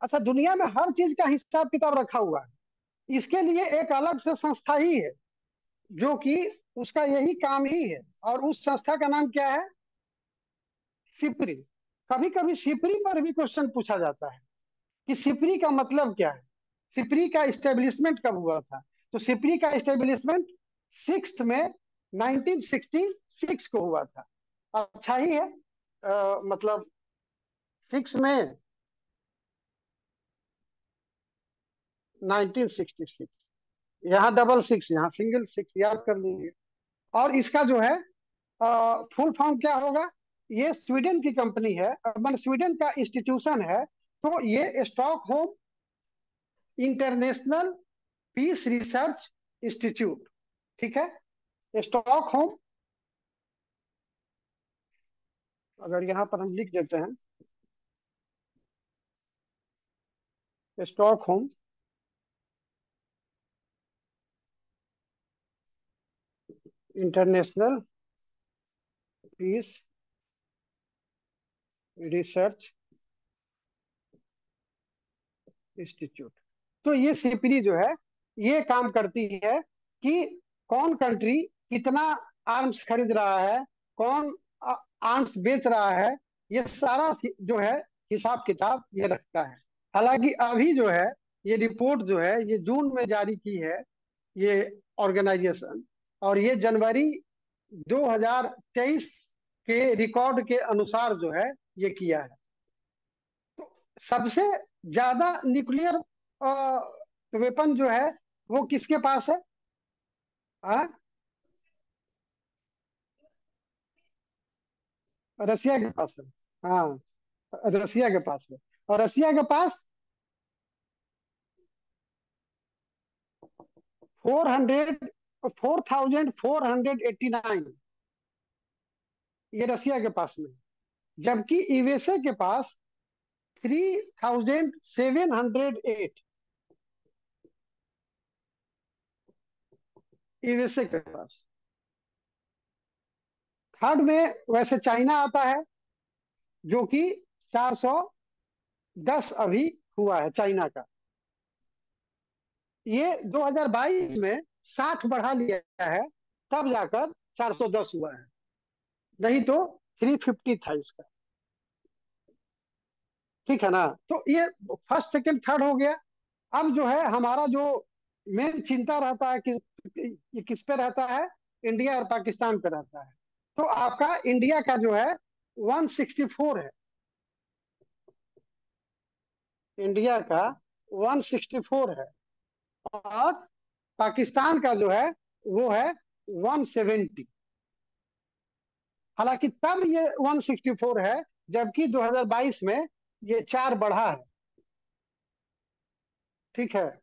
अच्छा, दुनिया में हर चीज का हिसाब किताब रखा हुआ है, इसके लिए एक अलग से संस्था ही है जो कि उसका यही काम ही है। और उस संस्था का नाम क्या है? सिपरी। कभी कभी सिपरी पर भी क्वेश्चन पूछा जाता है कि सिपरी का मतलब क्या है, सिपरी का इस्टेब्लिशमेंट कब हुआ था। तो सिपरी का इस्टेब्लिशमेंट 6 में 1966 को हुआ था। अच्छा ही है। मतलब 6 में 1966, यहाँ डबल सिक्स, यहाँ सिंगल सिक्स, याद कर लीजिए। और इसका जो है फुल फॉर्म क्या होगा? ये स्वीडन की कंपनी है, मतलब स्वीडन का इंस्टीट्यूशन है। तो ये Stockholm International Peace Research Institute, ठीक है, स्टॉकहोम। अगर यहाँ पर हम लिख देते हैं Stockholm International Peace Research Institute. तो ये सिपरी जो है ये काम करती है कि कौन कंट्री कितना आर्म्स खरीद रहा है, कौन आर्म्स बेच रहा है, ये सारा जो है हिसाब किताब ये रखता है। हालांकि अभी जो है ये रिपोर्ट जो है ये जून में जारी की है ये ऑर्गेनाइजेशन, और ये जनवरी 2023 के रिकॉर्ड के अनुसार जो है ये किया है। तो सबसे ज्यादा न्यूक्लियर वेपन जो है वो किसके पास है? हाँ, रसिया के पास है। हाँ, रसिया के पास है। और रसिया के पास 4,489, ये रसिया के पास में है। जबकि यूएसए के पास 3,708, यूएसए के पास। थर्ड में वैसे चाइना आता है, जो कि 410 अभी हुआ है चाइना का। ये 2022 में 60 बढ़ा लिया है, तब जाकर 410 हुआ है, नहीं तो 350 था इसका। ठीक है ना? तो ये फर्स्ट सेकंड थर्ड हो गया। अब जो है हमारा जो मेन चिंता रहता है कि ये किस पे रहता है? इंडिया और पाकिस्तान पे रहता है। तो आपका इंडिया का जो है 164 है, इंडिया का 164 है। और पाकिस्तान का जो है वो है 170। हालांकि तब ये 164 है, जबकि 2022 में ये 4 बढ़ा है। ठीक है,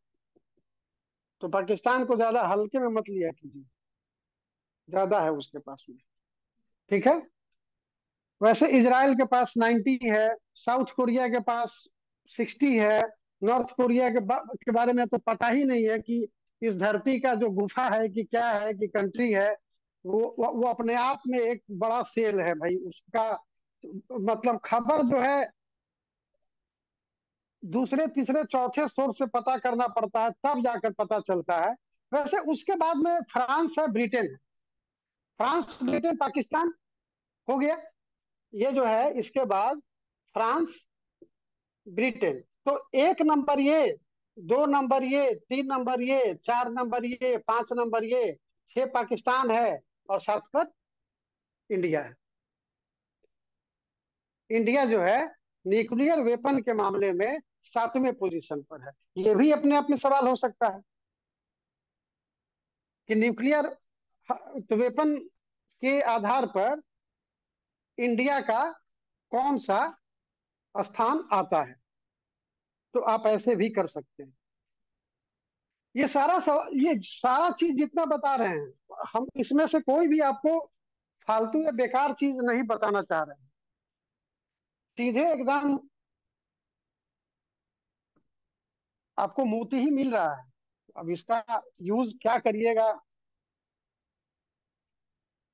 तो पाकिस्तान को ज्यादा हल्के में मत लिया कीजिए, ज्यादा है उसके पास में। ठीक है। वैसे इसराइल के पास 90 है, साउथ कोरिया के पास 60 है। नॉर्थ कोरिया के बारे में तो पता ही नहीं है कि इस धरती का जो गुफा है कि क्या है कि कंट्री है। वो अपने आप में एक बड़ा सेल है भाई उसका। मतलब खबर जो है दूसरे तीसरे चौथे सोर्स से पता करना पड़ता है, तब जाकर पता चलता है। वैसे उसके बाद में फ्रांस है, ब्रिटेन है। फ्रांस, ब्रिटेन, पाकिस्तान हो गया। ये जो है इसके बाद फ्रांस, ब्रिटेन। तो 1 नंबर ये, 2 नंबर ये, 3 नंबर ये, 4 नंबर ये, 5 नंबर ये, 6 पाकिस्तान है, और 7 पर इंडिया है। इंडिया जो है न्यूक्लियर वेपन के मामले में 7वें पोजीशन पर है। ये भी अपने आप में सवाल हो सकता है कि न्यूक्लियर वेपन के आधार पर इंडिया का कौन सा स्थान आता है। तो आप ऐसे भी कर सकते हैं। ये सारा चीज जितना बता रहे हैं हम, इसमें से कोई भी आपको फालतू या बेकार चीज नहीं बताना चाह रहे हैं। सीधे एकदम आपको मोती ही मिल रहा है। अब इसका यूज क्या करिएगा,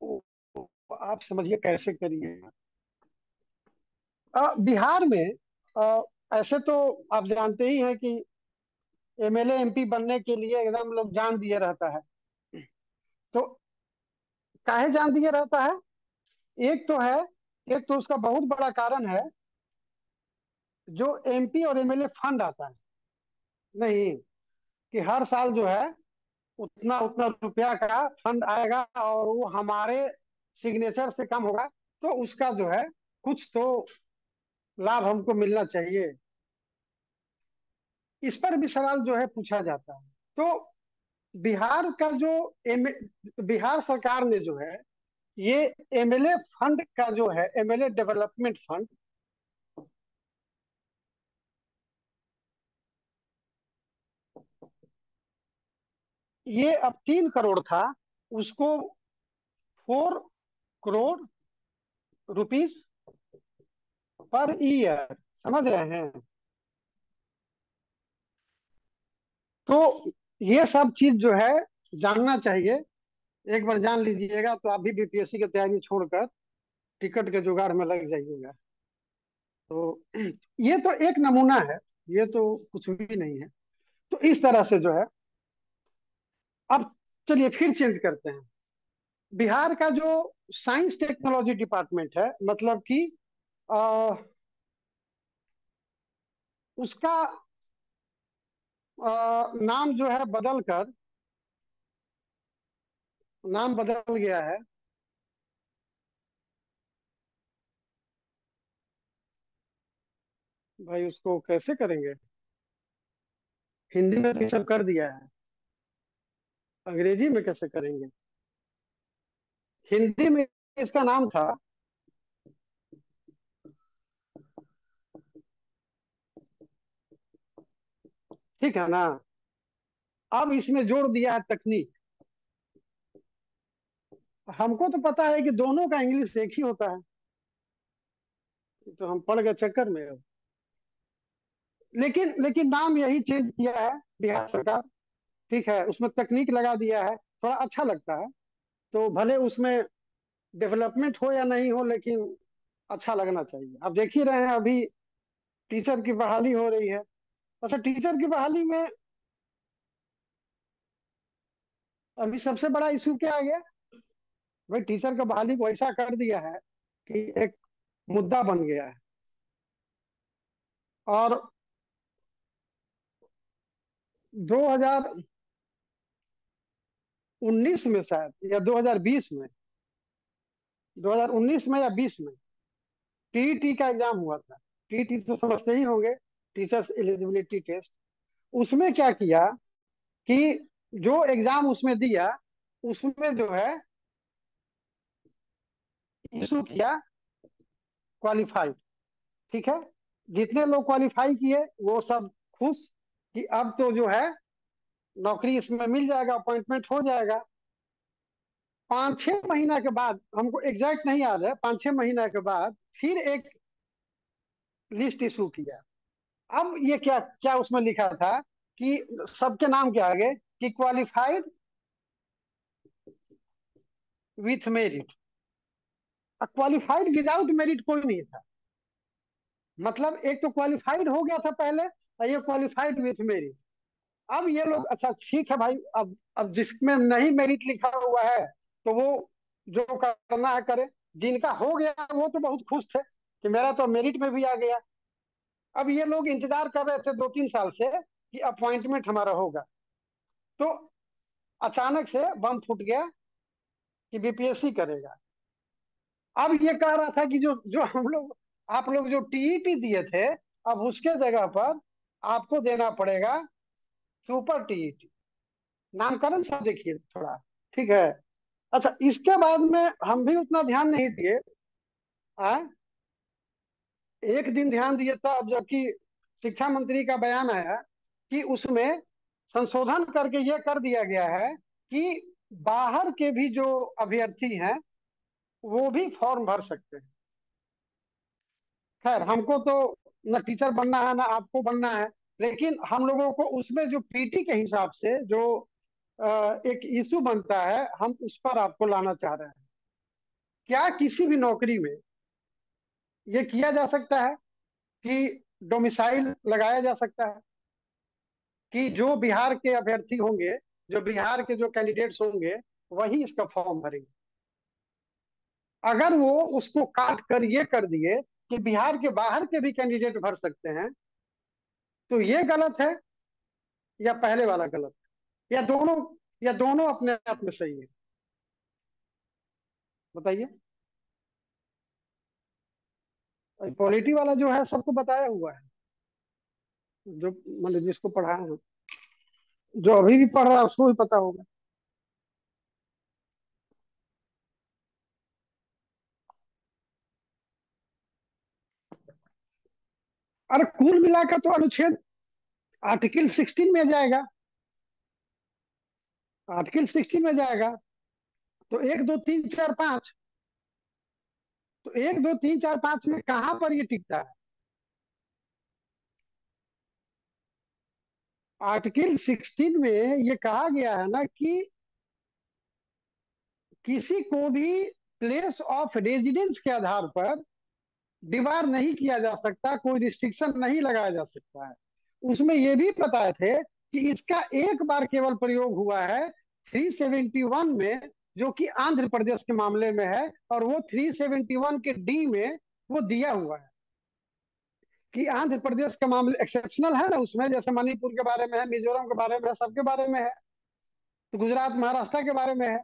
वो आप समझिए कैसे करिएगा। बिहार में अ, ऐसे तो आप जानते ही हैं कि एमएलए एमपी बनने के लिए एकदम लोग जान दिए रहता है। तो काहे जान दिए रहता है, एक तो है, एक तो उसका बहुत बड़ा कारण है, जो एमपी और एमएलए फंड आता है। नहीं, कि हर साल जो है उतना उतना रुपया का फंड आएगा और वो हमारे सिग्नेचर से कम होगा, तो उसका जो है कुछ तो लाभ हमको मिलना चाहिए। इस पर भी सवाल जो है पूछा जाता है। तो बिहार का जो एम बिहार सरकार ने जो है ये एमएलए फंड का जो है, एमएलए डेवलपमेंट फंड, ये अब 3 करोड़ था, उसको 4 करोड़ रुपीस पर ईयर, समझ रहे हैं। तो ये सब चीज जो है जानना चाहिए। एक बार जान लीजिएगा तो आप भी बीपीएससी की तैयारी छोड़कर टिकट के जुगाड़ में लग जाइएगा। तो ये तो एक नमूना है, ये तो कुछ भी नहीं है। तो इस तरह से जो है, अब चलिए फिर चेंज करते हैं। बिहार का जो साइंस टेक्नोलॉजी डिपार्टमेंट है, मतलब कि अ, उसका नाम जो है बदल कर, नाम बदल गया है। भाई उसको कैसे करेंगे, हिंदी में तो ये सब कर दिया है, अंग्रेजी में कैसे करेंगे। हिंदी में इसका नाम था, ठीक है ना। अब इसमें जोड़ दिया है तकनीक। हमको तो पता है कि दोनों का इंग्लिश एक ही होता है, तो हम पढ़ गए चक्कर में अब। लेकिन लेकिन नाम यही चेंज किया है बिहार सरकार, ठीक है, उसमें तकनीक लगा दिया है, थोड़ा अच्छा लगता है। तो भले उसमें डेवलपमेंट हो या नहीं हो, लेकिन अच्छा लगना चाहिए। अब देख ही रहे हैं अभी टीचर की बहाली हो रही है। अच्छा, टीचर की बहाली में अभी सबसे बड़ा इशू क्या आ गया, भाई टीचर का बहाली को ऐसा कर दिया है कि एक मुद्दा बन गया है। और 2019 में शायद, या 2020 में, 2019 में या 20 में टीईटी का एग्जाम हुआ था। टीईटी तो समझते ही होंगे, टीचर्स एलिजिबिलिटी टेस्ट। उसमें क्या किया कि जो एग्जाम उसमें दिया, उसमें जो है इशू किया क्वालिफाइड, ठीक है। जितने लोग क्वालिफाई किए वो सब खुश कि अब तो जो है नौकरी इसमें मिल जाएगा, अपॉइंटमेंट हो जाएगा। 5-6 महीना के बाद, हमको एग्जैक्ट नहीं याद है, 5-6 महीना के बाद फिर एक लिस्ट इशू किया। अब ये क्या क्या उसमें लिखा था कि सबके नाम के आगे कि qualified with merit. Qualified without merit कोई नहीं था। मतलब एक तो क्वालिफाइड हो गया था पहले, और ये क्वालिफाइड विथ मेरिट। अब ये लोग, अच्छा ठीक है भाई, अब जिसमें नहीं मेरिट लिखा हुआ है तो वो जो करना है करे। जिनका हो गया वो तो बहुत खुश थे कि मेरा तो मेरिट में भी आ गया। अब ये लोग इंतजार कर रहे थे 2-3 साल से कि अपॉइंटमेंट हमारा होगा। तो अचानक से बम फूट गया कि बीपीएससी करेगा। अब ये कह रहा था कि जो जो हम लोग, आप लोग जो टीईटी दिए थे, अब उसके जगह पर आपको देना पड़ेगा सुपर टीईटी। नामकरण सब देखिए थोड़ा, ठीक है। अच्छा, इसके बाद में हम भी उतना ध्यान नहीं दिए। आ? एक दिन ध्यान दिए तब जबकि शिक्षा मंत्री का बयान आया कि उसमें संशोधन करके ये कर दिया गया है कि बाहर के भी जो अभ्यर्थी हैं वो भी फॉर्म भर सकते हैं। खैर, हमको तो न टीचर बनना है ना आपको बनना है, लेकिन हम लोगों को उसमें जो पीटी के हिसाब से जो एक इशू बनता है, हम उस पर आपको लाना चाह रहे हैं। क्या किसी भी नौकरी में ये किया जा सकता है कि डोमिसाइल लगाया जा सकता है, कि जो बिहार के अभ्यर्थी होंगे, जो बिहार के जो कैंडिडेट्स होंगे, वही इसका फॉर्म भरेंगे? अगर वो उसको काट कर ये कर दिए कि बिहार के बाहर के भी कैंडिडेट भर सकते हैं, तो ये गलत है या पहले वाला गलत है, या दोनों अपने आप में सही है? बताइए। पॉलिटी वाला जो है सबको बताया हुआ है, जो मतलब जिसको पढ़ाया है, जो अभी भी पढ़ रहा है उसको भी पता होगा। अरे कुल मिलाकर तो अनुच्छेद आर्टिकल 16 में जाएगा। आर्टिकल 16 में जाएगा। तो एक दो तीन चार पांच, तो एक दो तीन चार पांच में कहां पर ये टिकता है? आर्टिकल 16 में ये कहा गया है ना कि किसी को भी प्लेस ऑफ रेजिडेंस के आधार पर डिबार नहीं किया जा सकता, कोई रिस्ट्रिक्शन नहीं लगाया जा सकता है। उसमें ये भी बताए थे कि इसका एक बार केवल प्रयोग हुआ है 371 में, जो कि आंध्र प्रदेश के मामले में है, और वो 371 के डी में वो दिया हुआ है कि आंध्र प्रदेश का मामला एक्सेप्शनल है ना, उसमें जैसे मणिपुर के बारे में है, मिजोरम के बारे में है, सबके बारे में है, तो गुजरात महाराष्ट्र के बारे में है।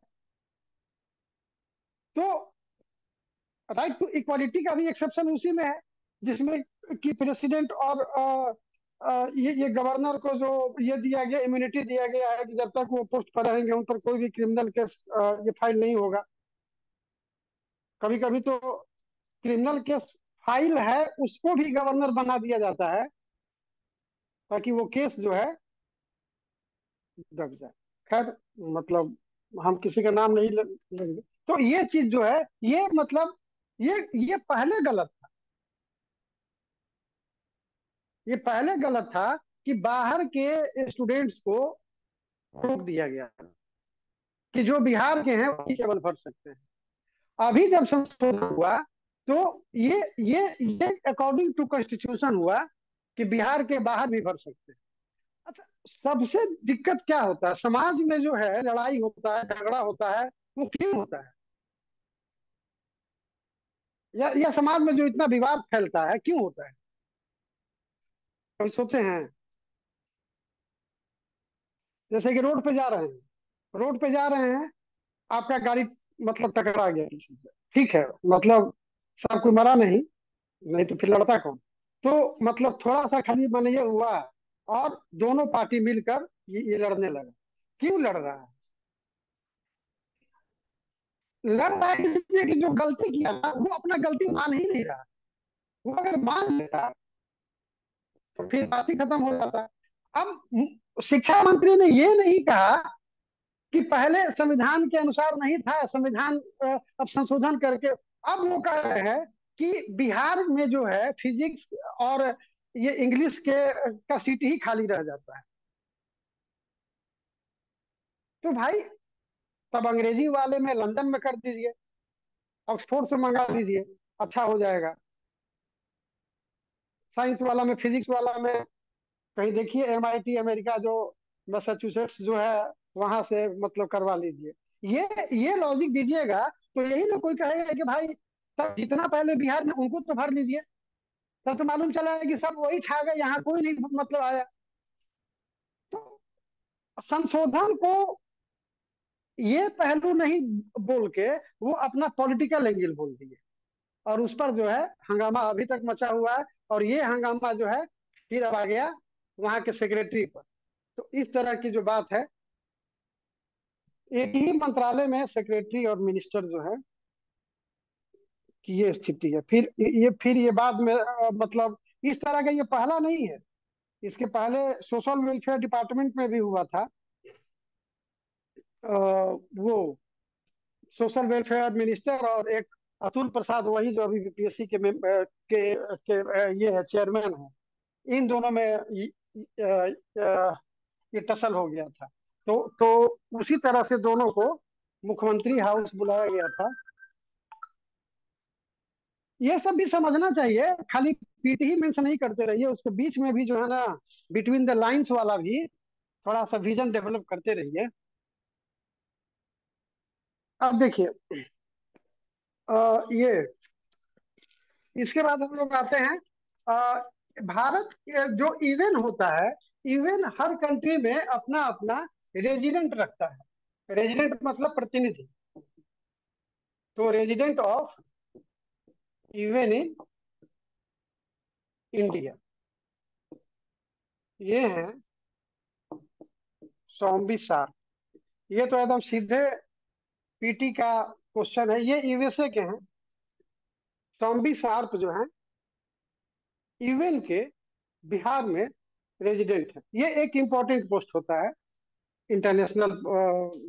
तो राइट टू इक्वालिटी का भी एक्सेप्शन उसी में है, जिसमें कि प्रेसिडेंट और ये गवर्नर को जो ये दिया गया, इम्यूनिटी दिया गया है कि जब तक वो पोस्ट पर रहेंगे उन पर कोई भी क्रिमिनल केस ये फाइल नहीं होगा। कभी कभी तो क्रिमिनल केस फाइल है उसको भी गवर्नर बना दिया जाता है, ताकि वो केस जो है दब जाए। खैर, मतलब हम किसी का नाम नहीं लेंगे। तो ये चीज जो है, ये मतलब ये पहले गलत था। ये पहले गलत था कि बाहर के स्टूडेंट्स को रोक दिया गया कि जो बिहार के हैं वही केवल भर सकते हैं। अभी जब संशोधन हुआ, तो ये अकॉर्डिंग टू कॉन्स्टिट्यूशन हुआ कि बिहार के बाहर भी भर सकते हैं। अच्छा, सबसे दिक्कत क्या होता है समाज में जो है, लड़ाई होता है, झगड़ा होता है, वो क्यों होता है? या समाज में जो इतना विवाद फैलता है क्यों होता है? कभी सोचे हैं? जैसे कि रोड पे जा रहे हैं, रोड पे जा रहे हैं, आपका गाड़ी मतलब टकरा गया किसी से, ठीक है, मतलब सब कोई मरा नहीं, नहीं तो फिर लड़ता कौन? तो मतलब थोड़ा सा खाली मन ये हुआ, और दोनों पार्टी मिलकर ये लड़ने लगा। क्यों लड़ रहा है? लड़ रहा है इसलिए कि जो गलती किया ना वो अपना गलती मान ही नहीं रहा। वो अगर मान लेता तो फिर बात ही खत्म हो जाता। अब शिक्षा मंत्री ने ये नहीं कहा कि पहले संविधान के अनुसार नहीं था, संविधान अब संशोधन करके अब वो कह रहे हैं कि बिहार में जो है फिजिक्स और ये इंग्लिश के का सीट ही खाली रह जाता है। तो भाई, तब अंग्रेजी वाले में लंदन में कर दीजिए, ऑक्सफोर्ड से मंगा दीजिए, अच्छा हो जाएगा। साइंस वाला में, फिजिक्स वाला में कहीं देखिए एमआईटी अमेरिका जो मैसाचुसेट्स जो है वहां से मतलब करवा लीजिए। ये लॉजिक दीजिएगा तो यही ना कोई कहेगा कि भाई तब जितना पहले बिहार में उनको तो भर लीजिए। तब तो मालूम चला है कि सब वही छा गए, यहाँ कोई नहीं मतलब आया। तो संशोधन को ये पहलू नहीं बोल के वो अपना पॉलिटिकल एंगल बोल दिए, और उस पर जो है हंगामा अभी तक मचा हुआ है। और ये हंगामा जो है फिर अब आ गया वहां के सेक्रेटरी पर। तो इस तरह की जो बात है, एक ही मंत्रालय में सेक्रेटरी और मिनिस्टर जो है कि ये स्थिति है। फिर ये बाद में मतलब इस तरह का ये पहला नहीं है। इसके पहले सोशल वेलफेयर डिपार्टमेंट में भी हुआ था। वो सोशल वेलफेयर मिनिस्टर और एक अतुल प्रसाद, वही जो अभी बीपीएससी के ये है चेयरमैन है, इन दोनों में ये टसल हो गया था। तो उसी तरह से दोनों को मुख्यमंत्री हाउस बुलाया गया था। ये सब भी समझना चाहिए, खाली पीटी ही मेंशन नहीं करते रहिए, उसके बीच में भी जो है ना, बिटवीन द लाइंस वाला भी थोड़ा सा विजन डेवलप करते रहिए। अब देखिए, ये इसके बाद हम लोग आते हैं, अ, भारत जो इवेन होता है, इवेन हर कंट्री में अपना अपना रेजिडेंट रखता है। रेजिडेंट मतलब प्रतिनिधि। तो resident of even in India, ये है सौम्बी सार। ये तो एकदम सीधे पीटी का क्वेश्चन है, ये यूएसए के हैं। सौम्बी सार्प जो है यूएन के बिहार में रेजिडेंट है। ये एक इम्पोर्टेंट पोस्ट होता है इंटरनेशनल,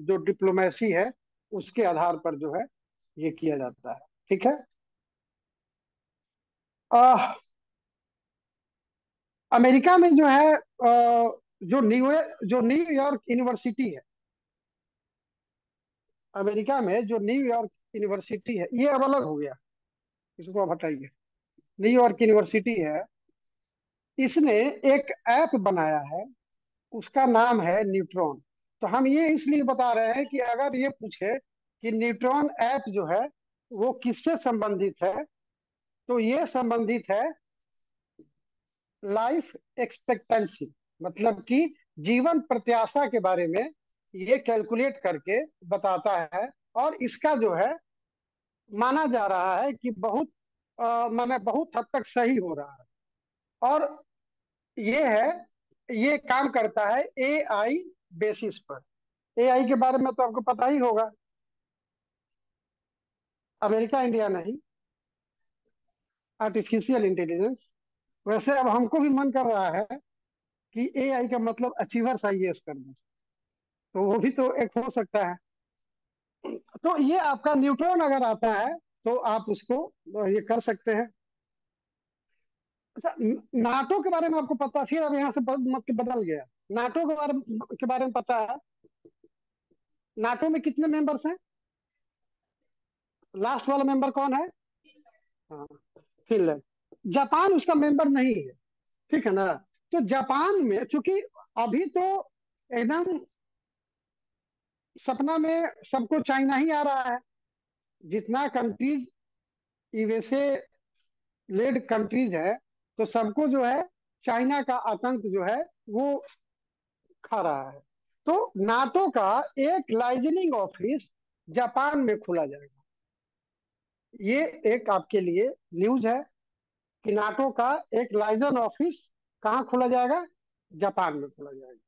जो डिप्लोमेसी है उसके आधार पर जो है ये किया जाता है। ठीक है। अ, अमेरिका में जो है, जो न्यूयॉर्क यूनिवर्सिटी है, अमेरिका में जो न्यूयॉर्क यूनिवर्सिटी है, ये अब अलग हो गया, इसको अब हटाइए। न्यूयॉर्क यूनिवर्सिटी है, इसने एक ऐप बनाया है, उसका नाम है न्यूट्रॉन। तो हम ये इसलिए बता रहे हैं कि अगर ये पूछे कि न्यूट्रॉन ऐप जो है वो किससे संबंधित है, तो ये संबंधित है लाइफ एक्सपेक्टेंसी, मतलब कि जीवन प्रत्याशा के बारे में ये कैलकुलेट करके बताता है। और इसका जो है माना जा रहा है कि बहुत माने बहुत हद तक सही हो रहा है। और ये है, ये काम करता है एआई बेसिस पर। एआई के बारे में तो आपको पता ही होगा। अमेरिका इंडिया नहीं, आर्टिफिशियल इंटेलिजेंस। वैसे अब हमको भी मन कर रहा है कि एआई का मतलब अचीवर्स आईएएस कर दूं, तो वो भी तो एक हो सकता है। तो ये आपका न्यूट्रॉन अगर आता है तो आप उसको ये कर सकते हैं। अच्छा, नाटो के बारे में आपको पता, फिर अब यहाँ से मत बदल गया। नाटो के बारे में पता है? नाटो में कितने मेंबर्स हैं? लास्ट वाला मेंबर कौन है? हाँ, फिनलैंड। जापान उसका मेंबर नहीं है। ठीक है ना। तो जापान में चूंकि अभी तो एकदम सपना में सबको चाइना ही आ रहा है। जितना कंट्रीज यूएसए लेड कंट्रीज है, तो सबको जो है चाइना का आतंक जो है वो खा रहा है। तो नाटो का एक लाइजनिंग ऑफिस जापान में खोला जाएगा। ये एक आपके लिए न्यूज है कि नाटो का एक लाइजन ऑफिस कहाँ खोला जाएगा? जापान में खोला जाएगा।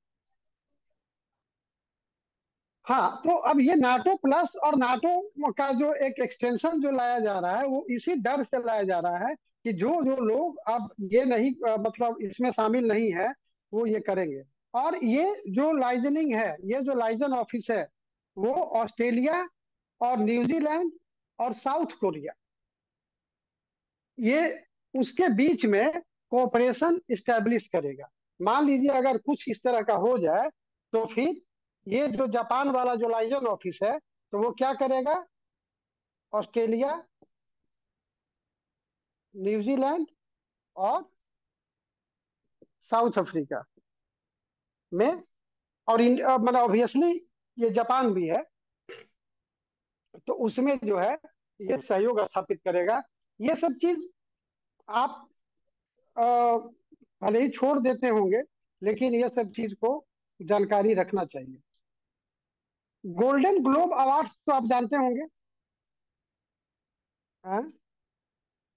हाँ, तो अब ये नाटो प्लस और नाटो का जो एक एक्सटेंशन जो लाया जा रहा है, वो इसी डर से लाया जा रहा है कि जो जो लोग अब ये नहीं मतलब इसमें शामिल नहीं है, वो ये करेंगे। और ये जो लाइजनिंग है, ये जो लाइजन ऑफिस है, वो ऑस्ट्रेलिया और न्यूजीलैंड और साउथ कोरिया, ये उसके बीच में कोऑपरेशन इस्टेब्लिश करेगा। मान लीजिए अगर कुछ इस तरह का हो जाए, तो फिर ये जो जापान वाला जो लाइजन ऑफिस है, तो वो क्या करेगा? ऑस्ट्रेलिया, न्यूजीलैंड और साउथ अफ्रीका में, और मतलब ऑब्वियसली ये जापान भी है, तो उसमें जो है ये सहयोग स्थापित करेगा। ये सब चीज आप अ, भले ही छोड़ देते होंगे, लेकिन ये सब चीज को जानकारी रखना चाहिए। गोल्डन ग्लोब अवार्ड्स तो आप जानते होंगे। हाँ?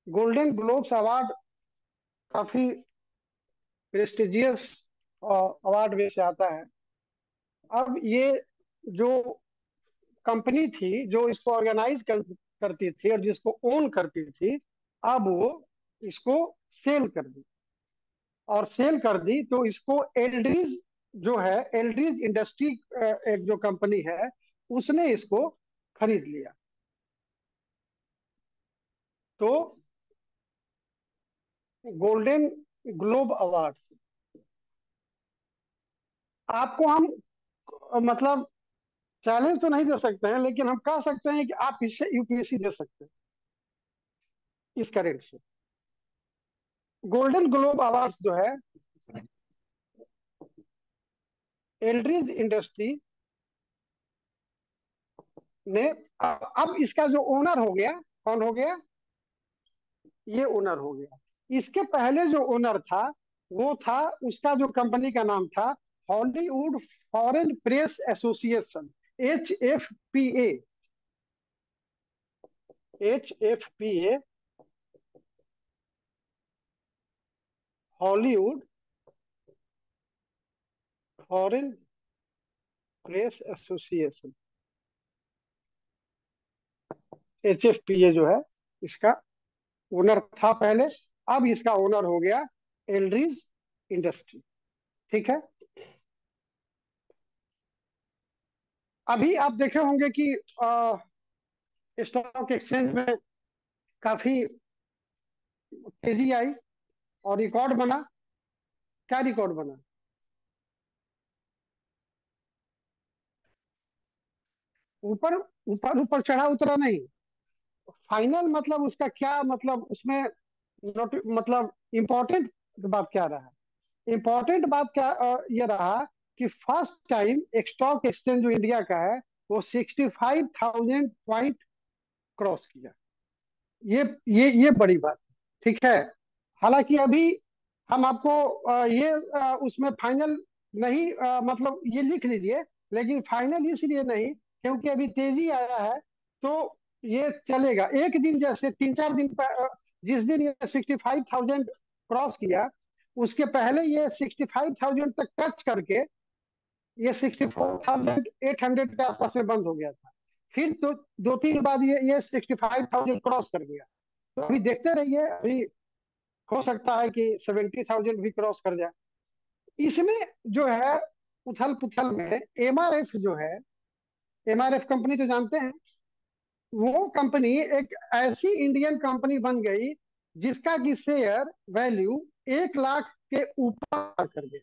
गोल्डन ग्लोब्स अवार्ड काफी प्रेस्टिजियस अवार्ड में से आता है। अब ये जो कंपनी थी जो इसको करती थी और जिसको ओन करती थी, अब वो इसको सेल कर दी। और सेल कर दी तो इसको एल्ड्रीज जो है, एल्ड्रीज इंडस्ट्री एक जो कंपनी है, उसने इसको खरीद लिया। तो गोल्डन ग्लोब अवार्ड्स आपको हम मतलब चैलेंज तो नहीं दे सकते हैं, लेकिन हम कह सकते हैं कि आप इससे यूपीएससी दे सकते हैं इस करेंट से। गोल्डन ग्लोब अवार्ड्स जो है, एल्ड्रिज इंडस्ट्री ने, अब इसका जो ओनर हो गया, कौन हो गया, ये ओनर हो गया। इसके पहले जो ओनर था, वो था, उसका जो कंपनी का नाम था Hollywood foreign press association, HFPA। HFPA, Hollywood foreign press association, HFPA जो है, इसका ओनर था पहले। अब इसका ओनर हो गया एल्ड्रीज इंडस्ट्री। ठीक है। अभी आप देखे होंगे कि स्टॉक एक्सचेंज में काफी तेजी आई और रिकॉर्ड बना। क्या रिकॉर्ड बना? ऊपर ऊपर ऊपर चढ़ा उतरा नहीं। फाइनल मतलब उसका क्या मतलब, उसमें मतलब इम्पोर्टेंट बात क्या रहा? इम्पोर्टेंट बात क्या ये रहा कि फर्स्ट टाइम एक स्टॉक एक्सचेंज जो इंडिया का है, वो 65,000 पॉइंट क्रॉस किया। ये बड़ी बात है। ठीक है। हालांकि अभी हम आपको ये उसमें फाइनल नहीं, मतलब ये लिख लीजिए, लेकिन फाइनल इसलिए नहीं क्योंकि अभी तेजी आया है। तो ये चलेगा एक दिन, जैसे 3 4 दिन जिस दिन ये 65,000 क्रॉस किया, उसके पहले ये 65,000 तक टच करके ये 64,800 के आसपास में बंद हो गया था। फिर तो 2 3 बाद ये 65,000 क्रॉस कर गया। तो अभी देखते रहिए, अभी हो सकता है कि 70,000 भी क्रॉस कर जाए। इसमें जो है उथल पुथल में MRF जो है, MRF कंपनी तो जानते हैं, वो कंपनी एक ऐसी इंडियन कंपनी बन गई जिसका कि शेयर वैल्यू 1 लाख के ऊपर कर गया।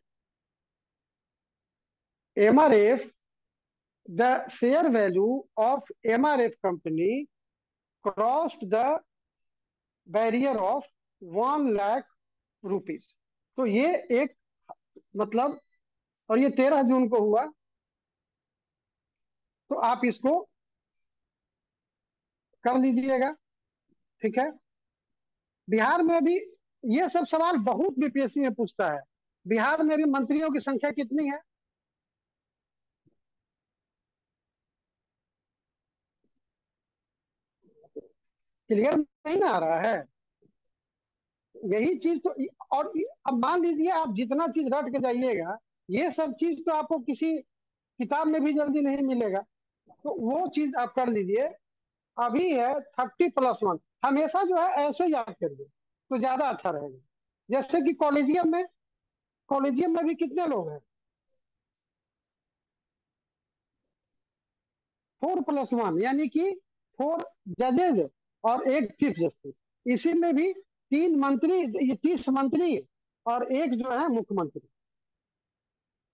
MRF, the share value of MRF company crossed the barrier of 1 lakh rupees. तो ये एक मतलब, और ये 13 जून को हुआ। तो आप इसको कर लीजिएगा। ठीक है। बिहार में भी ये सब सवाल बहुत बीपीएससी में पूछता है। बिहार में भी मंत्रियों की संख्या कितनी है? क्लियर नहीं ना आ रहा है? यही चीज तो। और अब मान लीजिए आप जितना चीज रट के जाइएगा, ये सब चीज तो आपको किसी किताब में भी जल्दी नहीं मिलेगा। तो वो चीज आप कर लीजिए। अभी है 30+1। हमेशा जो है ऐसे याद करिए तो ज्यादा अच्छा रहेगा। जैसे कि कॉलेजियम में भी कितने लोग हैं? 4+1 यानी कि 4 जजेज और एक चीफ जस्टिस। इसी में भी 3 मंत्री, ये 30 मंत्री और एक जो है मुख्यमंत्री।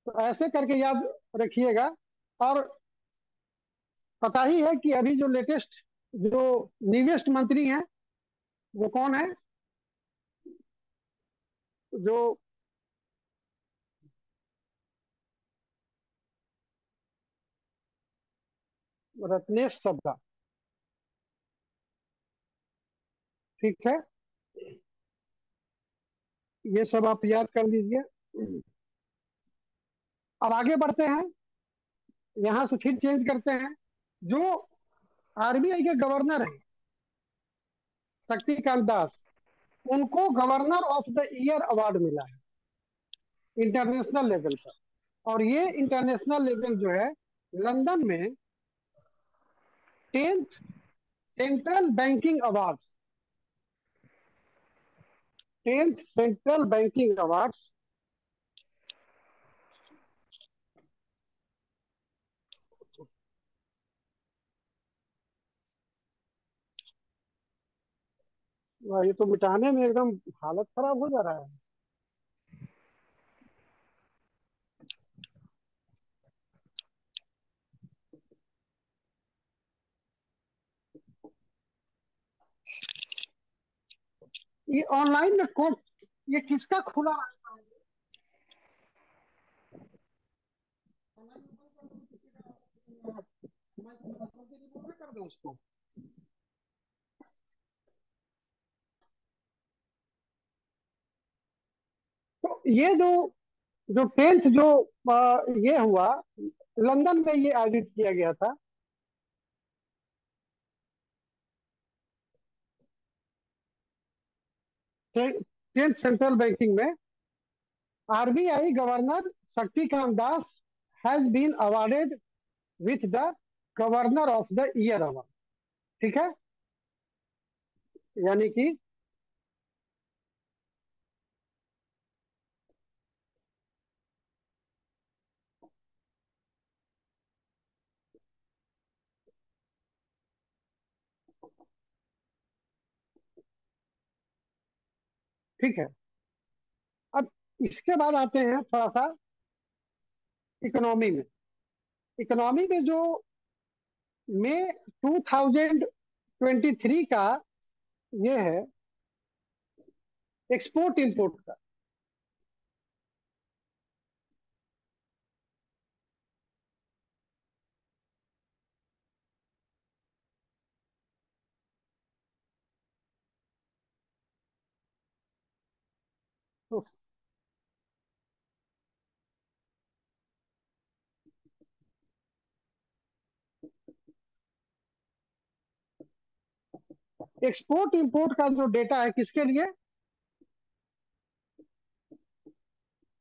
तो ऐसे करके याद रखिएगा। और पता ही है कि अभी जो लेटेस्ट, जो न्यूएस्ट मंत्री हैं, वो कौन है? जो रत्नेश सब्दा। ठीक है। ये सब आप याद कर लीजिए। अब आगे बढ़ते हैं, यहां से फिर चेंज करते हैं। जो आरबीआई के गवर्नर हैं, शक्तिकांत दास, उनको governor of the year award मिला है इंटरनेशनल लेवल पर। और ये इंटरनेशनल लेवल जो है, लंदन में 10th central banking awards, 10th central banking awards, ये तो मिटाने में एकदम हालत खराब हो जा रहा है। ये ऑनलाइन में कौन, ये किसका खुला रहता है? ऑनलाइन में कौन सा किसी का, मैं तुरंत रिमूव ना कर दूं उसको? तो ये जो जो टेंथ जो ये हुआ, लंदन में ये आयोजित किया गया था। टेंथ सेंट्रल बैंकिंग में RBI governor Shaktikanta Das has been awarded with the governor of the year award. ठीक है, यानी कि ठीक है। अब इसके बाद आते हैं थोड़ा सा इकोनॉमी में। इकोनॉमी में जो मई 2023 का ये है एक्सपोर्ट इंपोर्ट का। तो एक्सपोर्ट इंपोर्ट का जो डेटा है किसके लिए?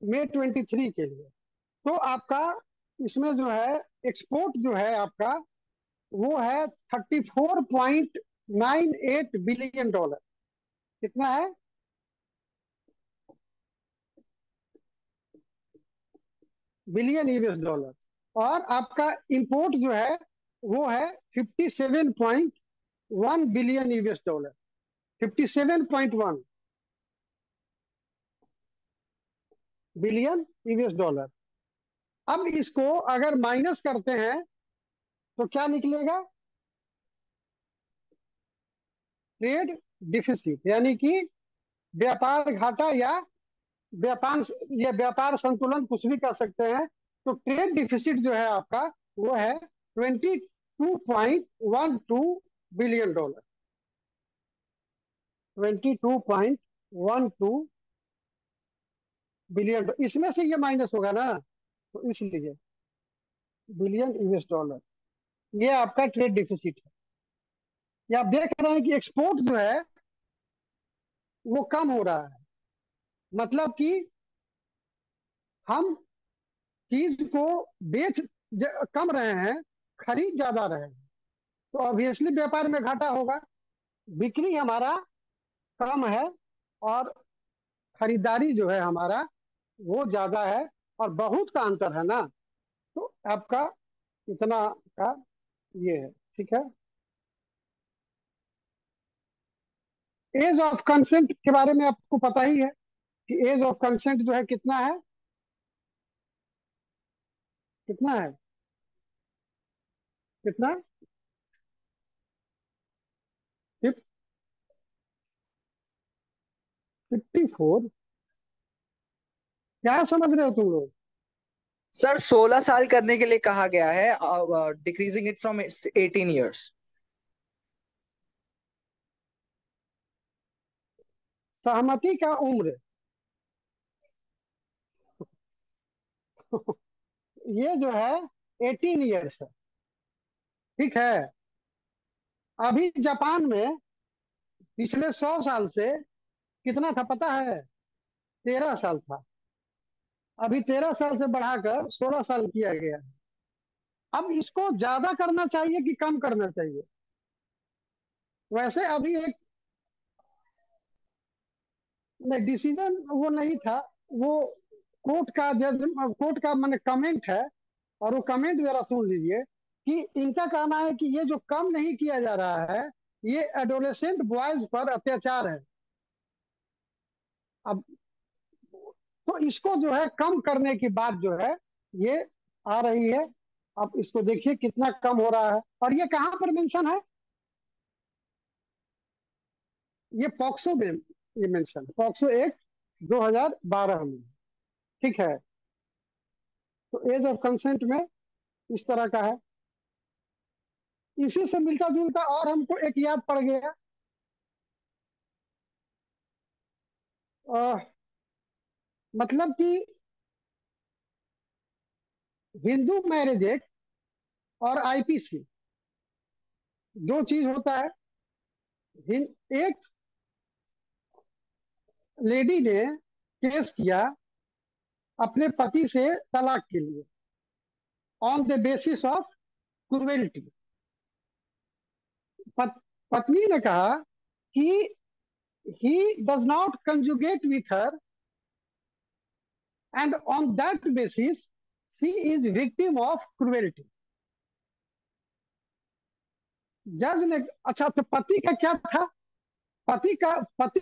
मई 23 के लिए। तो आपका इसमें जो है एक्सपोर्ट जो है आपका वो है 34.98 बिलियन डॉलर। कितना है? Billion US dollar. और आपका इंपोर्ट जो है वो है 57.1 billion US dollar. 57.1 billion US dollar. अब इसको अगर माइनस करते हैं तो क्या निकलेगा? ट्रेड डिफिसिट, यानी कि व्यापार घाटा या व्यापार, ये व्यापार संतुलन कुछ भी कर सकते हैं। तो ट्रेड डिफिसिट जो है आपका वो है 22.12 बिलियन डॉलर। 22.12 बिलियन। इसमें से ये माइनस होगा ना, तो इसलिए बिलियन US डॉलर, ये आपका ट्रेड डिफिसिट है। ये आप देख रहे हैं कि एक्सपोर्ट जो है वो कम हो रहा है। मतलब कि हम चीज को कम रहे हैं, खरीद ज्यादा रहे हैं, तो ऑब्वियसली व्यापार में घाटा होगा। बिक्री हमारा कम है और खरीदारी जो है हमारा वो ज्यादा है, और बहुत का अंतर है ना। तो आपका इतना का ये है। ठीक है। एज ऑफ कंसेंट के बारे में आपको पता ही है कि एज ऑफ कंसेंट जो है कितना है? कितना है? कितना? 54? क्या समझ रहे हो तुम लोग? सर 16 साल करने के लिए कहा गया है, डिक्रीजिंग इट फ्रॉम 18 years। सहमति का उम्र ये जो है 18 ईयर्स है। ठीक है। अभी जापान में पिछले 100 साल से कितना था पता है? 13 साल था। अभी 13 साल से बढ़ाकर 16 साल किया गया है। अब इसको ज्यादा करना चाहिए कि कम करना चाहिए? वैसे अभी एक, नहीं, डिसीजन वो नहीं था। वो कोर्ट का जज, कोर्ट का मैंने कमेंट है। और वो कमेंट जरा सुन लीजिए कि इनका कहना है कि ये जो कम नहीं किया जा रहा है, ये एडोलेसेंट बॉयज पर अत्याचार है। अब तो इसको जो है कम करने की बात जो है ये आ रही है। अब इसको देखिए कितना कम हो रहा है, और ये कहाँ पर मेंशन है? ये पॉक्सो में। ये मेंशन है पॉक्सो एक्ट 2012 में। ठीक है। तो एज ऑफ कंसेंट में इस तरह का है। इसी से मिलता जुलता और हमको एक याद पड़ गया। अ, मतलब कि हिंदू मैरिज एक्ट और आईपीसी दो चीज होता है। एक लेडी ने केस किया अपने पति से तलाक के लिए on the basis of cruelty. पत्नी ने कहा कि he does not conjugate with her and on that basis she is victim of cruelty। जज ने, अच्छा तो पति का क्या था? पति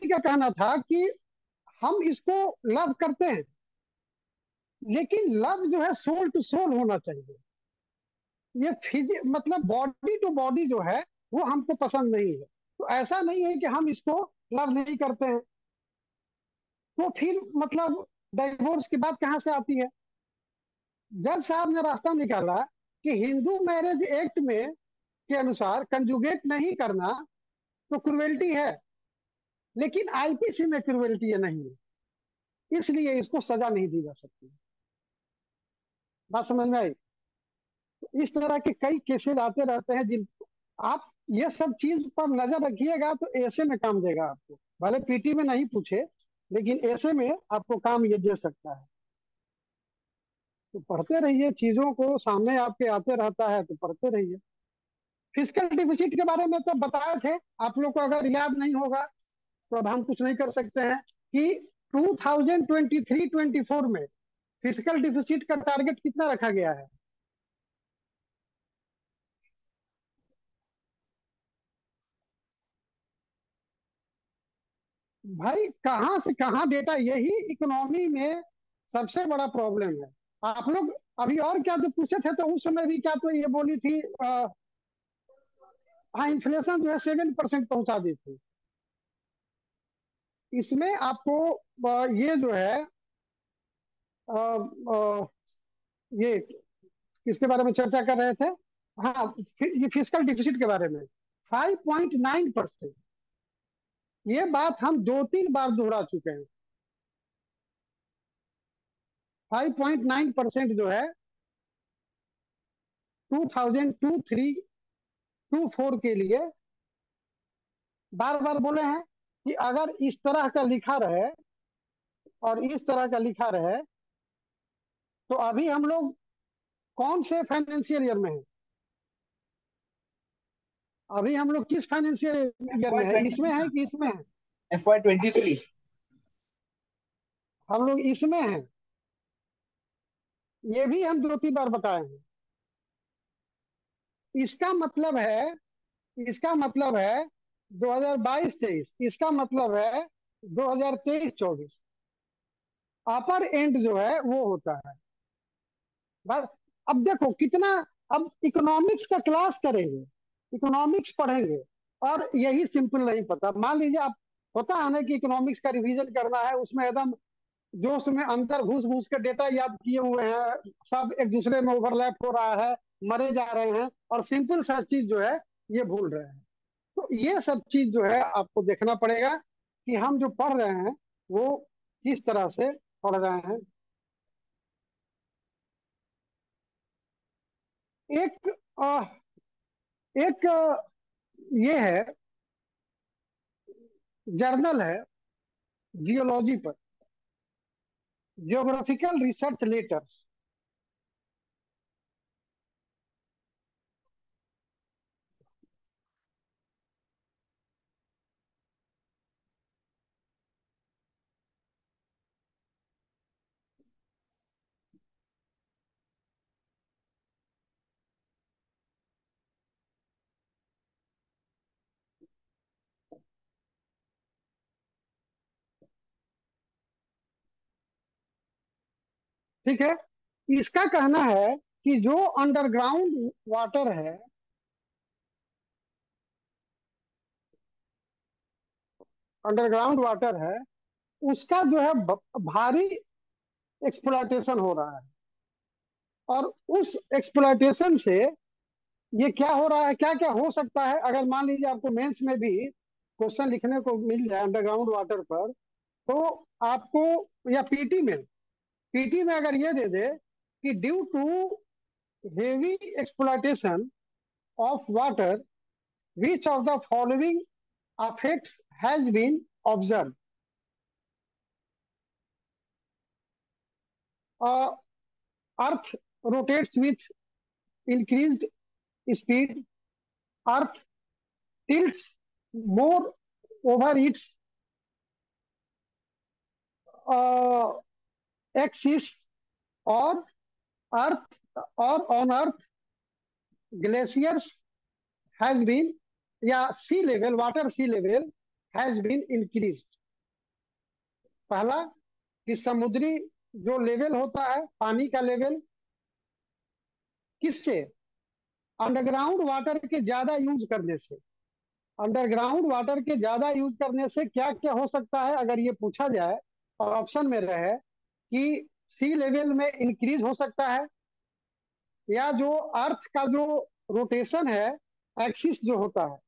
का कहना था कि हम इसको लव करते हैं, लेकिन लव जो है सोल टू सोल होना चाहिए। ये मतलब बॉडी टू बॉडी जो है वो हमको पसंद नहीं है। तो ऐसा नहीं है कि हम इसको लव नहीं करते हैं। तो फिर मतलब डाइवोर्स की बात कहाँ से आती है? जज साहब ने रास्ता निकाला कि हिंदू मैरिज एक्ट में के अनुसार कंजुगेट नहीं करना तो क्रुएल्टी है, लेकिन आईपीसी में क्रुएल्टी नहीं है, इसलिए इसको सजा नहीं दी जा सकती। बात समझ में आई? तो इस तरह के कई केसेस आते रहते हैं जिन आप ये सब चीज पर नजर रखिएगा तो ऐसे में काम देगा आपको। भले पीटी में नहीं पूछे, लेकिन ऐसे में आपको काम ये दे सकता है। तो पढ़ते रहिए, चीजों को सामने आपके आते रहता है तो पढ़ते रहिए। फिजिकल डिफिसिट के बारे में तो बताए थे आप लोग को, अगर याद नहीं होगा तो अब हम कुछ नहीं कर सकते हैं कि 2023-24 में फिजिकल डिफिसिट का टारगेट कितना रखा गया है? भाई कहाँ से कहाँ डेटा, यही इकोनॉमी में सबसे बड़ा प्रॉब्लम है। आप लोग अभी और क्या जो पूछे थे, तो उस समय भी क्या तो ये बोली थी हाँ इन्फ्लेशन जो है 7% पहुंचा दी थी। इसमें आपको ये जो है अ, ये किसके बारे में चर्चा कर रहे थे? हाँ, ये फिजिकल डिफिसिट के बारे में 5.9%। ये बात हम 2-3 बार दोहरा चुके हैं। 5.9% जो है 2023-24 के लिए बार बार बोले हैं कि अगर इस तरह का लिखा रहे और इस तरह का लिखा रहे तो अभी हम लोग कौन से फाइनेंशियल ईयर में है? अभी हम लोग किस फाइनेंशियल ईयर FY में है? 23 इसमें है सर। कि इसमें है? FY 23। हम लोग इसमें हैं। ये भी हम 2-3 बार बताए हैं। इसका मतलब है इसका मतलब है 2022-23, इसका मतलब है 2023-24। अपर एंड जो है वो होता है। बस अब देखो कितना, अब इकोनॉमिक्स का क्लास करेंगे, इकोनॉमिक्स पढ़ेंगे और यही सिंपल नहीं पता। मान लीजिए आप, होता है ना कि इकोनॉमिक्स का रिवीजन करना है, उसमें एकदम जोश में अंदर घुस घुस के डेटा याद किए हुए हैं, सब एक दूसरे में ओवरलैप हो रहा है, मरे जा रहे हैं और सिंपल सा चीज जो है ये भूल रहे हैं। तो ये सब चीज जो है आपको देखना पड़ेगा कि हम जो पढ़ रहे हैं वो किस तरह से पढ़ रहे हैं। एक आ, एक ये है, जर्नल है जियोलॉजी पर, जियोग्राफिकल रिसर्च लेटर्स। ठीक है। इसका कहना है कि जो अंडरग्राउंड वाटर है, अंडरग्राउंड वाटर है, उसका जो है भारी एक्सप्लॉयटेशन हो रहा है। और उस एक्सप्लॉयटेशन से ये क्या हो रहा है, क्या क्या हो सकता है, अगर मान लीजिए आपको मेंस में भी क्वेश्चन लिखने को मिल जाए अंडरग्राउंड वाटर पर, तो आपको, या पीटी में अगर ये दे दे कि due to heavy exploitation of water, which of the following effects has been observed? uh, Earth rotates with increased speed. Earth tilts more over its uh, axis, or Earth or on Earth glaciers has been, या sea level, water sea level has been increase. पहला, कि समुद्री जो level होता है, पानी का level, किससे? अंडरग्राउंड वाटर के ज्यादा यूज करने से। अंडरग्राउंड वाटर के ज्यादा यूज करने से क्या क्या हो सकता है, अगर ये पूछा जाए और ऑप्शन में रहे कि सी लेवल में इंक्रीज हो सकता है, या जो अर्थ का जो रोटेशन है, एक्सिस जो होता है,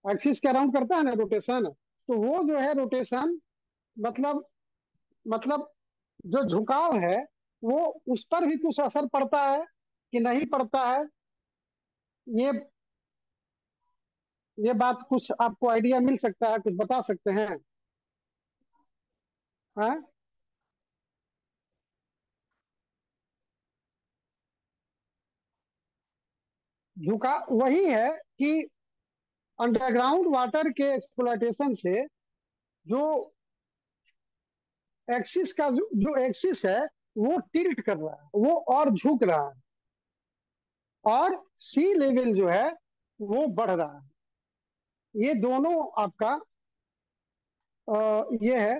एक्सिस के अराउंड करता है ना रोटेशन, तो वो जो है रोटेशन, मतलब मतलब जो झुकाव है, वो उस पर भी कुछ असर पड़ता है कि नहीं पड़ता है। ये ये बात कुछ आपको आइडिया मिल सकता है, कुछ बता सकते हैं? हाँ, झुका वही है कि अंडरग्राउंड वाटर के एक्सप्लॉयटेशन से जो एक्सिस का जो एक्सिस है, वो टिल्ट कर रहा है, वो और झुक रहा है, और सी लेवल जो है वो बढ़ रहा है। ये दोनों आपका ये है।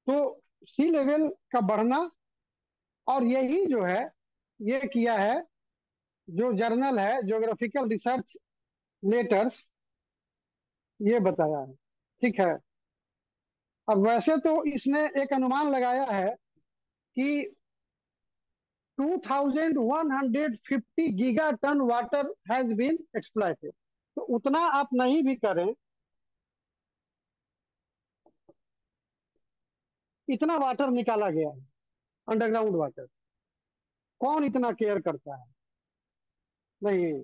तो सी लेवल का बढ़ना, और यही जो है ये किया है, जो जर्नल है ज्योग्राफिकल रिसर्च लेटर्स, ये बताया है। ठीक है। अब वैसे तो इसने एक अनुमान लगाया है कि 2150 giga ton water has been exploited. तो उतना आप नहीं भी करें, इतना वाटर निकाला गया है, अंडरग्राउंड वाटर। कौन इतना केयर करता है? नहीं,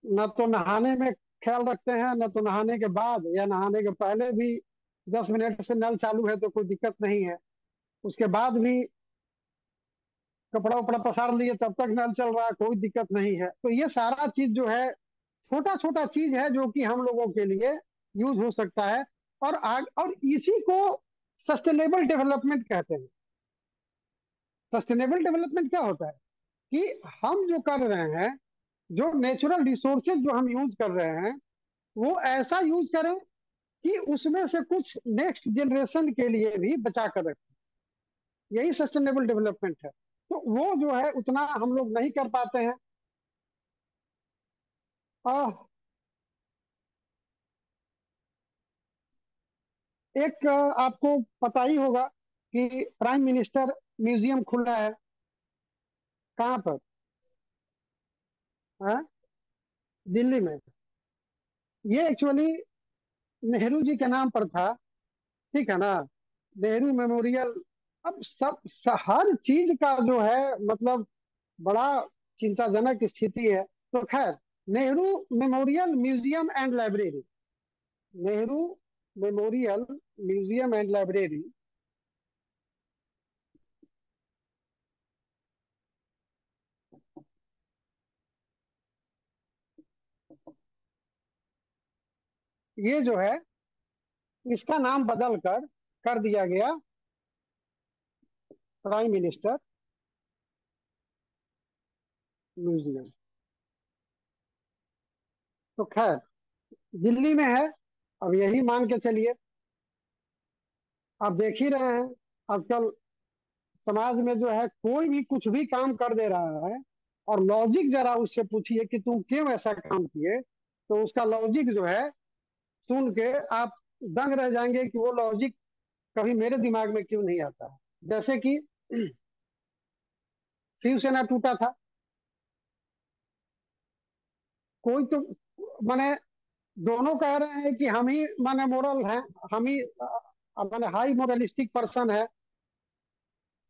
न तो नहाने में ख्याल रखते हैं, न तो नहाने के बाद या नहाने के पहले भी। 10 मिनट से नल चालू है तो कोई दिक्कत नहीं है, उसके बाद भी कपड़ा उपड़ा पसार लिए तब तक नल चल रहा है, कोई दिक्कत नहीं है। तो ये सारा चीज जो है छोटा छोटा चीज है जो कि हम लोगों के लिए यूज हो सकता है। और इसी को सस्टेनेबल डेवलपमेंट कहते हैं। सस्टेनेबल डेवलपमेंट क्या होता है कि हम जो कर रहे हैं, जो नेचुरल रिसोर्सेज जो हम यूज कर रहे हैं, वो ऐसा यूज करें कि उसमें से कुछ नेक्स्ट जनरेशन के लिए भी बचा कर रखें। यही सस्टेनेबल डेवलपमेंट है। तो वो जो है उतना हम लोग नहीं कर पाते हैं। आ, एक आपको पता ही होगा कि प्राइम मिनिस्टर म्यूजियम खुला है। कहाँ पर? हाँ, दिल्ली में। ये एक्चुअली नेहरू जी के नाम पर था। ठीक है ना? नेहरू मेमोरियल। अब हर चीज का जो है, मतलब बड़ा चिंताजनक स्थिति है। तो खैर, Nehru memorial museum and library, Nehru memorial museum and library, ये जो है इसका नाम बदल कर दिया गया प्राइम मिनिस्टर म्यूजियम। तो खैर, दिल्ली में है। अब यही मान के चलिए, आप देख ही रहे हैं आजकल समाज में जो है कोई भी कुछ भी काम कर दे रहा है, और लॉजिक जरा उससे पूछिए कि तुम क्यों ऐसा काम किए, तो उसका लॉजिक जो है सुन के आप दंग रह जाएंगे कि वो लॉजिक कभी मेरे दिमाग में क्यों नहीं आता। जैसे कि शिवसेना टूटा था, कोई तो माने दोनों कह रहे हैं कि हम ही माने मोरल हैं, हम ही माने हाई मोरलिस्टिक पर्सन है।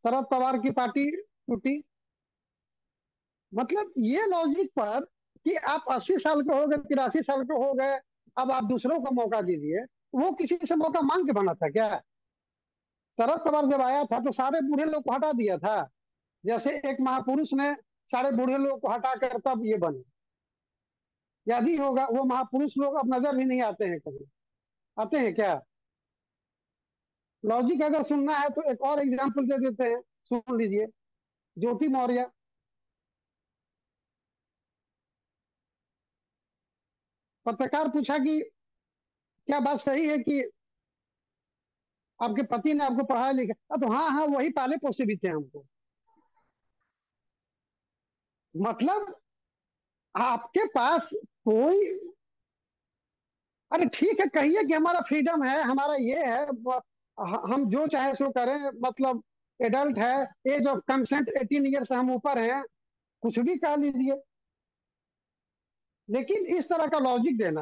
शरद पवार की पार्टी टूटी, मतलब ये लॉजिक पर कि आप 80 साल के हो गए, 83 साल के हो गए, अब आप दूसरों को मौका दीजिए। वो किसी से मौका मांग के बना था क्या? शरद पवार जब आया था तो सारे बूढ़े लोग को हटा दिया था, जैसे एक महापुरुष ने सारे बूढ़े लोग को हटा कर तब ये बने। याद ही होगा, वो महापुरुष लोग अब नजर भी नहीं आते हैं कभी, आते हैं क्या? लॉजिक अगर सुनना है तो एक और एग्जाम्पल दे देते हैं, सुन लीजिए। ज्योति मौर्य, पत्रकार पूछा कि क्या बात सही है कि आपके पति ने आपको पढ़ाया लिखा? तो हाँ हाँ, वही पाले पोसे भी थे हमको। मतलब आपके पास कोई, अरे ठीक है, कहिए कि हमारा फ्रीडम है, हमारा ये है, हम जो चाहे सो करें, मतलब एडल्ट है, एज ऑफ कंसेंट 18 ईयर से हम ऊपर हैं, कुछ भी कह लीजिए। लेकिन इस तरह का लॉजिक देना,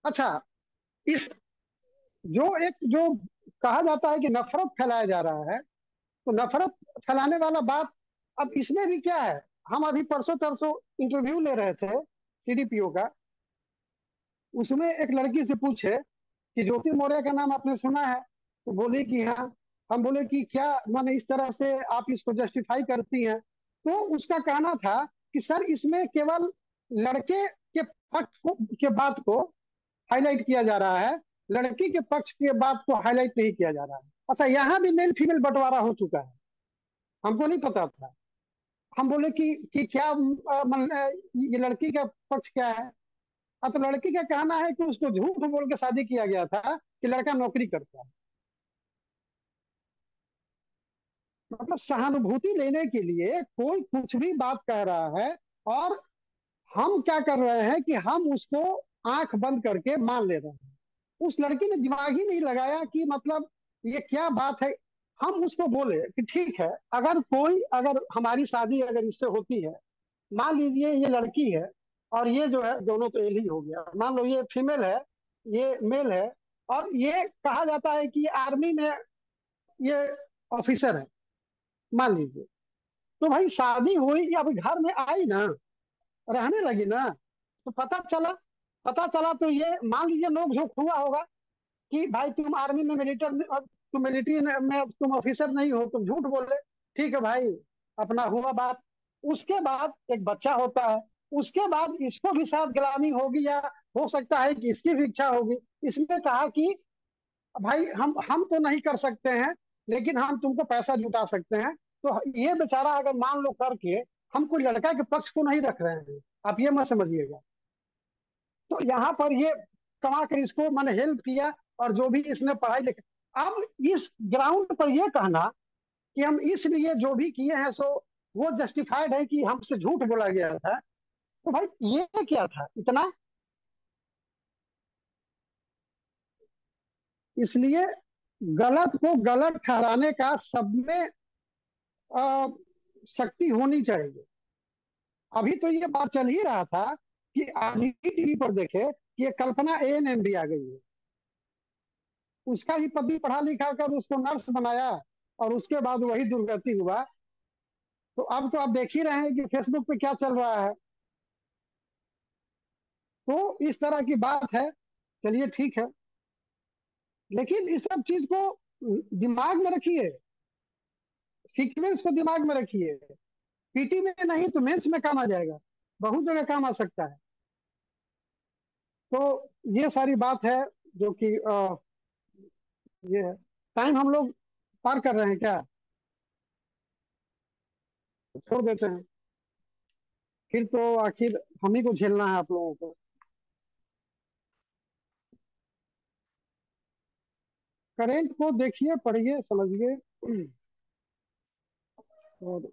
अच्छा, इस जो एक जो कहा जाता है कि नफरत फैलाया जा रहा है, तो नफरत फैलाने वाला बात अब इसमें भी क्या है? हम अभी परसों तरसों इंटरव्यू ले रहे थे सीडीपीओ का, उसमें एक लड़की से पूछे कि ज्योति मौर्य का नाम आपने सुना है? तो बोली कि हाँ। हम बोले कि क्या माने इस तरह से आप इसको जस्टिफाई करती हैं? तो उसका कहना था कि सर, इसमें केवल लड़के के पक्ष को के बात को हाईलाइट किया जा रहा है, लड़की के पक्ष के बात को हाईलाइट नहीं किया जा रहा है। अच्छा, यहाँ भी मेल फीमेल बंटवारा हो चुका है, हमको नहीं पता था। हम बोले कि क्या ये लड़की का पक्ष क्या है? तो लड़की का कहना है कि उसको झूठ बोल के शादी किया गया था कि लड़का नौकरी करता है। मतलब सहानुभूति लेने के लिए कोई कुछ भी बात कह रहा है, और हम क्या कर रहे हैं कि हम उसको आंख बंद करके मान ले रहे हैं। उस लड़की ने दिमाग ही नहीं लगाया कि मतलब ये क्या बात है। हम उसको बोले कि ठीक है, अगर हमारी शादी अगर इससे होती है, मान लीजिए ये लड़की है और ये जो है दोनों तो एल ही हो गया, मान लो ये फीमेल है, ये मेल है, और ये कहा जाता है कि आर्मी में ये ऑफिसर है, मान लीजिए। तो भाई शादी हुई, अभी घर में आई ना, रहने लगी ना, तो पता चला तो ये मान लीजिए नोक झोंक हुआ होगा कि भाई तुम आर्मी में तुम मिलिट्री में तुम ऑफिसर नहीं हो, तुम झूठ बोल रहे। ठीक है भाई, अपना हुआ बात। उसके बाद एक बच्चा होता है, उसके बाद इसको भी शायद गिलानी होगी, या हो सकता है कि इसकी भी इच्छा होगी। इसने कहा कि भाई हम तो नहीं कर सकते हैं, लेकिन हम तुमको पैसा जुटा सकते हैं। तो ये बेचारा अगर मान लो करके, हम कोई लड़का के पक्ष को नहीं रख रहे हैं, आप ये मत समझिएगा। तो यहाँ पर ये कमा कर इसको मैंने हेल्प किया, और जो भी इसने पढ़ाई लिखाई, अब इस ग्राउंड पर ये कहना कि हम इसलिए जो भी किए हैं सो वो जस्टिफाइड है कि हमसे झूठ बोला गया था, तो भाई ये क्या था इतना? इसलिए गलत को गलत ठहराने का सब में अ, शक्ति होनी चाहिए। अभी तो ये बात चल ही रहा था कि आज ही टीवी पर देखे कि ये कल्पना एएनएम भी आ गई है। उसका ही पति पढ़ा लिखा कर उसको नर्स बनाया, और उसके बाद वही दुर्गति हुआ। तो अब तो आप देख ही रहे हैं कि फेसबुक पे क्या चल रहा है। तो इस तरह की बात है। चलिए ठीक है, लेकिन इस सब चीज को दिमाग में रखिए, सीक्वेंस को दिमाग में रखिए। पीटी में नहीं तो मेंस में काम आ जाएगा, बहुत जगह काम आ सकता है। तो ये सारी बात है जो कि ये है। टाइम हम लोग पार कर रहे हैं क्या? छोड़ देते हैं, फिर तो आखिर हम ही को झेलना है आप लोगों को। करेंट को देखिए, पढ़िए, समझिए, और